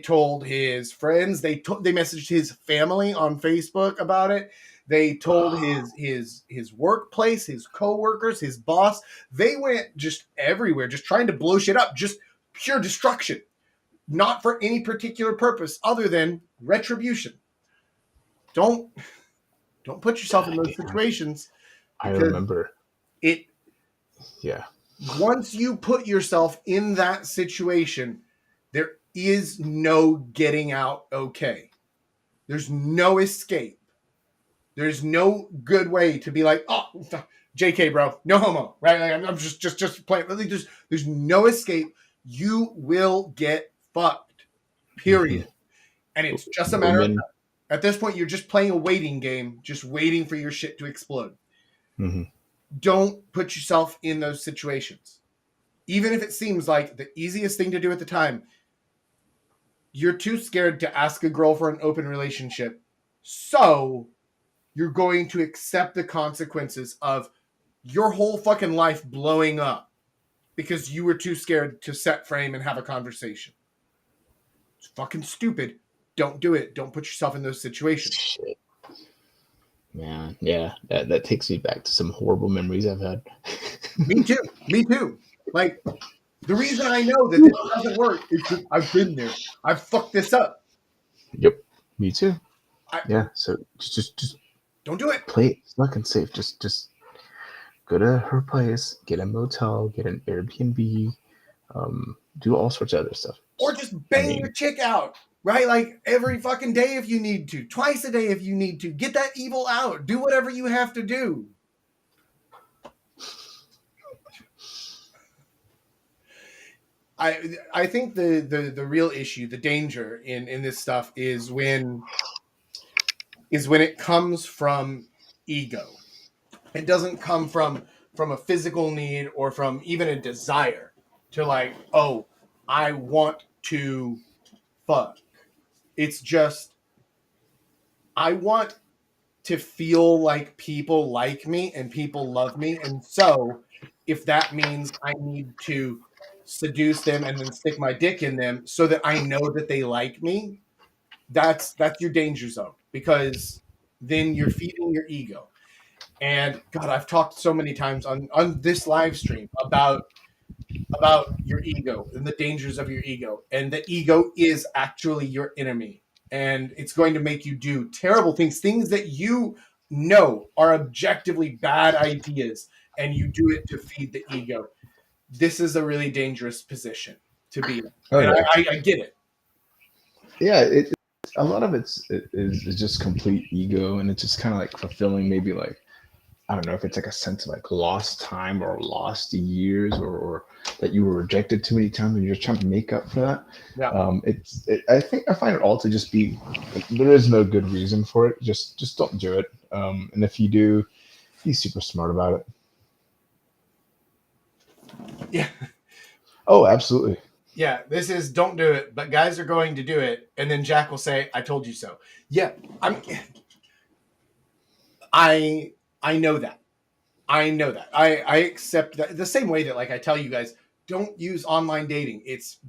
told his friends. They messaged his family on Facebook about it. They told his workplace, his coworkers, his boss. They went just everywhere, just trying to blow shit up, just pure destruction, not for any particular purpose other than retribution. Don't put yourself in those situations. I remember it. Yeah. Once you put yourself in that situation, there is no getting out okay. There's no escape. There's no good way to be like, oh, JK, bro, no homo, right? Like, I'm just playing. There's no escape. You will get fucked, period. And it's just a matter of time. At this point, you're just playing a waiting game, just waiting for your shit to explode. Don't put yourself in those situations. Even if it seems like the easiest thing to do at the time, you're too scared to ask a girl for an open relationship. So you're going to accept the consequences of your whole fucking life blowing up because you were too scared to set frame and have a conversation. It's fucking stupid. Don't do it. Don't put yourself in those situations. Shit. Man, yeah, that takes me back to some horrible memories I've had. Me too. Like, the reason I know that this doesn't work is because I've been there. I've fucked this up. Yep, me too. So just don't do it. Play it fucking safe. Just go to her place, get a motel, get an Airbnb, do all sorts of other stuff. Or just bang your chick out, right? Like every fucking day if you need to, twice a day if you need to. Get that evil out. Do whatever you have to do. I think the real issue, the danger in this stuff is when it comes from ego. It doesn't come from a physical need or from even a desire to like, oh, I want to fuck. It's just, I want to feel like people like me and people love me. And so if that means I need to seduce them and then stick my dick in them so that I know that they like me, that's your danger zone, because then you're feeding your ego. And God, I've talked so many times on this live stream about your ego and the dangers of your ego. And the ego is actually your enemy. And it's going to make you do terrible things that you know are objectively bad ideas, and you do it to feed the ego. This is a really dangerous position to be in. I get it. Yeah, a lot of it is just complete ego, and it's just kind of like fulfilling maybe like, I don't know if it's like a sense of like lost time or lost years or that you were rejected too many times and you're just trying to make up for that. Yeah. I find it all to just be, there is no good reason for it. Just don't do it. And if you do, be super smart about it. Yeah. Oh, absolutely. Yeah, this is don't do it, but guys are going to do it, and then Jack will say, "I told you so." Yeah, I know that. I accept that the same way that like I tell you guys, don't use online dating. It's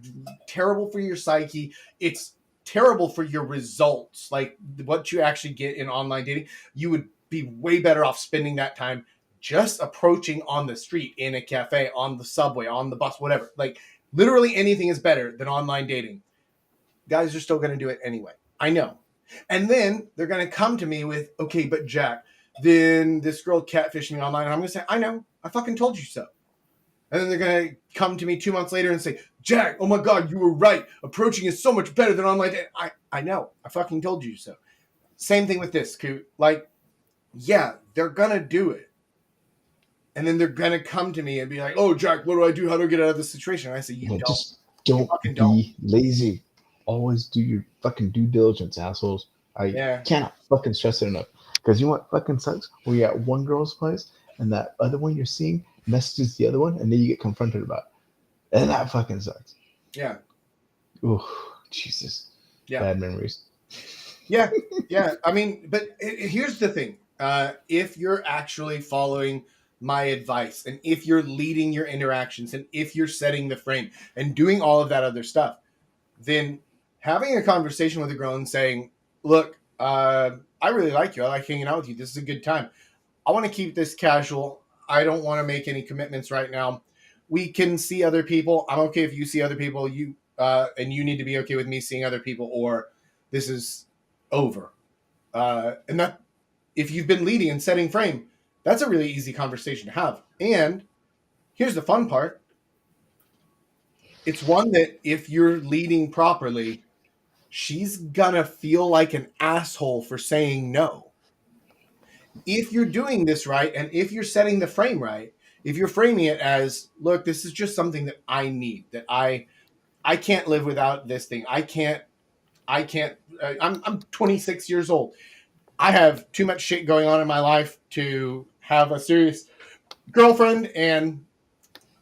terrible for your psyche. It's terrible for your results. Like what you actually get in online dating, you would be way better off spending that time just approaching on the street, in a cafe, on the subway, on the bus, whatever. Like literally anything is better than online dating. Guys are still going to do it anyway. I know. And then they're going to come to me with, okay, but Jack, then this girl catfished me online. And I'm going to say, I know. I fucking told you so. And then they're going to come to me 2 months later and say, Jack, oh my God, you were right. Approaching is so much better than online dating. I know. I fucking told you so. Same thing with this, Coot. Like, yeah, they're going to do it. and then they're gonna come to me and be like, "Oh, Jack, what do I do? How do I get out of this situation?" And I say, "You Yeah, don't. just don't fucking be don't." lazy. Always do your fucking due diligence, assholes. I Yeah. cannot fucking stress it enough. Because you know what fucking sucks? When you're at one girl's place and that other one you're seeing messages the other one, and then you get confronted about it. And that fucking sucks. Yeah. Oh, Jesus. Yeah. Bad memories. Yeah. Yeah. I mean, but here's the thing. If you're actually following my advice, and if you're leading your interactions, and if you're setting the frame and doing all of that other stuff, then having a conversation with a girl and saying, "Look, I really like you. I like hanging out with you. This is a good time. I want to keep this casual. I don't want to make any commitments right now. We can see other people. I'm okay if you see other people. You and you need to be okay with me seeing other people, or this is over." And that, if you've been leading and setting frame, that's a really easy conversation to have. And here's the fun part. It's one that if you're leading properly, she's gonna feel like an asshole for saying no. If you're doing this right, and if you're setting the frame right, if you're framing it as, "Look, this is just something that I need, that I can't live without this thing. I can't. I'm 26 years old. I have too much shit going on in my life to have a serious girlfriend, and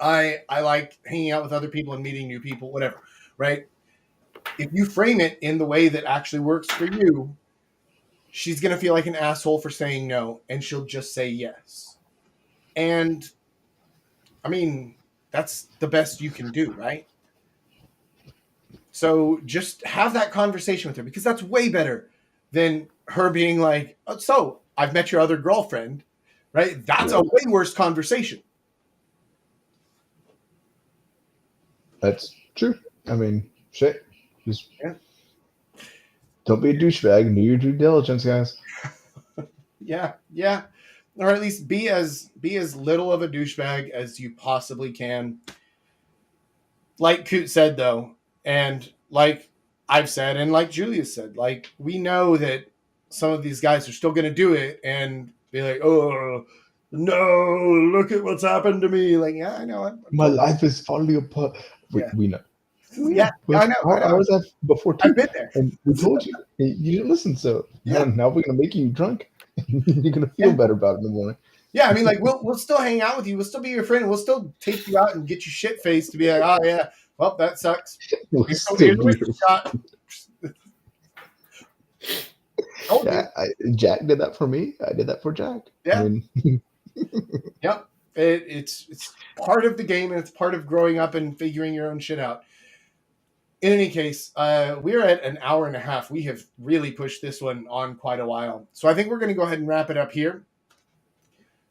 I like hanging out with other people and meeting new people, whatever." Right? If you frame it in the way that actually works for you, she's going to feel like an asshole for saying no, and she'll just say yes. And I mean, that's the best you can do, right? So just have that conversation with her, because that's way better than her being like, "Oh, so I've met your other girlfriend," right? That's a way worse conversation. That's true. I mean, shit. Just Yeah. don't be a douchebag. Do your due diligence, guys. Yeah, yeah. Or at least be as little of a douchebag as you possibly can. Like Coot said, though, and like I've said, and like Julia said, like, we know that some of these guys are still going to do it and be like, "Oh, no, look at what's happened to me." Like, yeah, I know. My life is falling apart. Yeah. We know. Yeah, I know. I was at before too. I've been there. And we told you. You didn't listen. So Yeah. now we're going to make you drunk. You're going to feel better about it in the morning. Yeah, I mean, like, we'll still hang out with you. We'll still be your friend. We'll still take you out and get you shit faced to be like, "Oh, yeah, well, that sucks. We'll Here's still a be whiskey shot." Told you. Yeah, Jack did that for me. I did that for Jack. Yeah. I mean, Yep. It's part of the game, and it's part of growing up and figuring your own shit out. In any case, we're at an hour and a half. We have really pushed this one on quite a while. So I think we're going to go ahead and wrap it up here.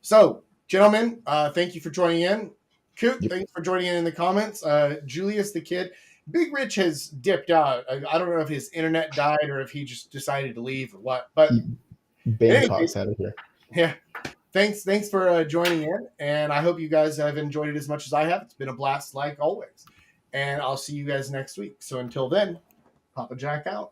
So, gentlemen, thank you for joining in. Coot, thanks for joining in the comments. Julius the Kid. Big Rich has dipped out. I don't know if his internet died or if he just decided to leave or what. But Bangkok's out of here. Yeah. Thanks for joining in, and I hope you guys have enjoyed it as much as I have. It's been a blast, like always. And I'll see you guys next week. So until then, Papa Jack out.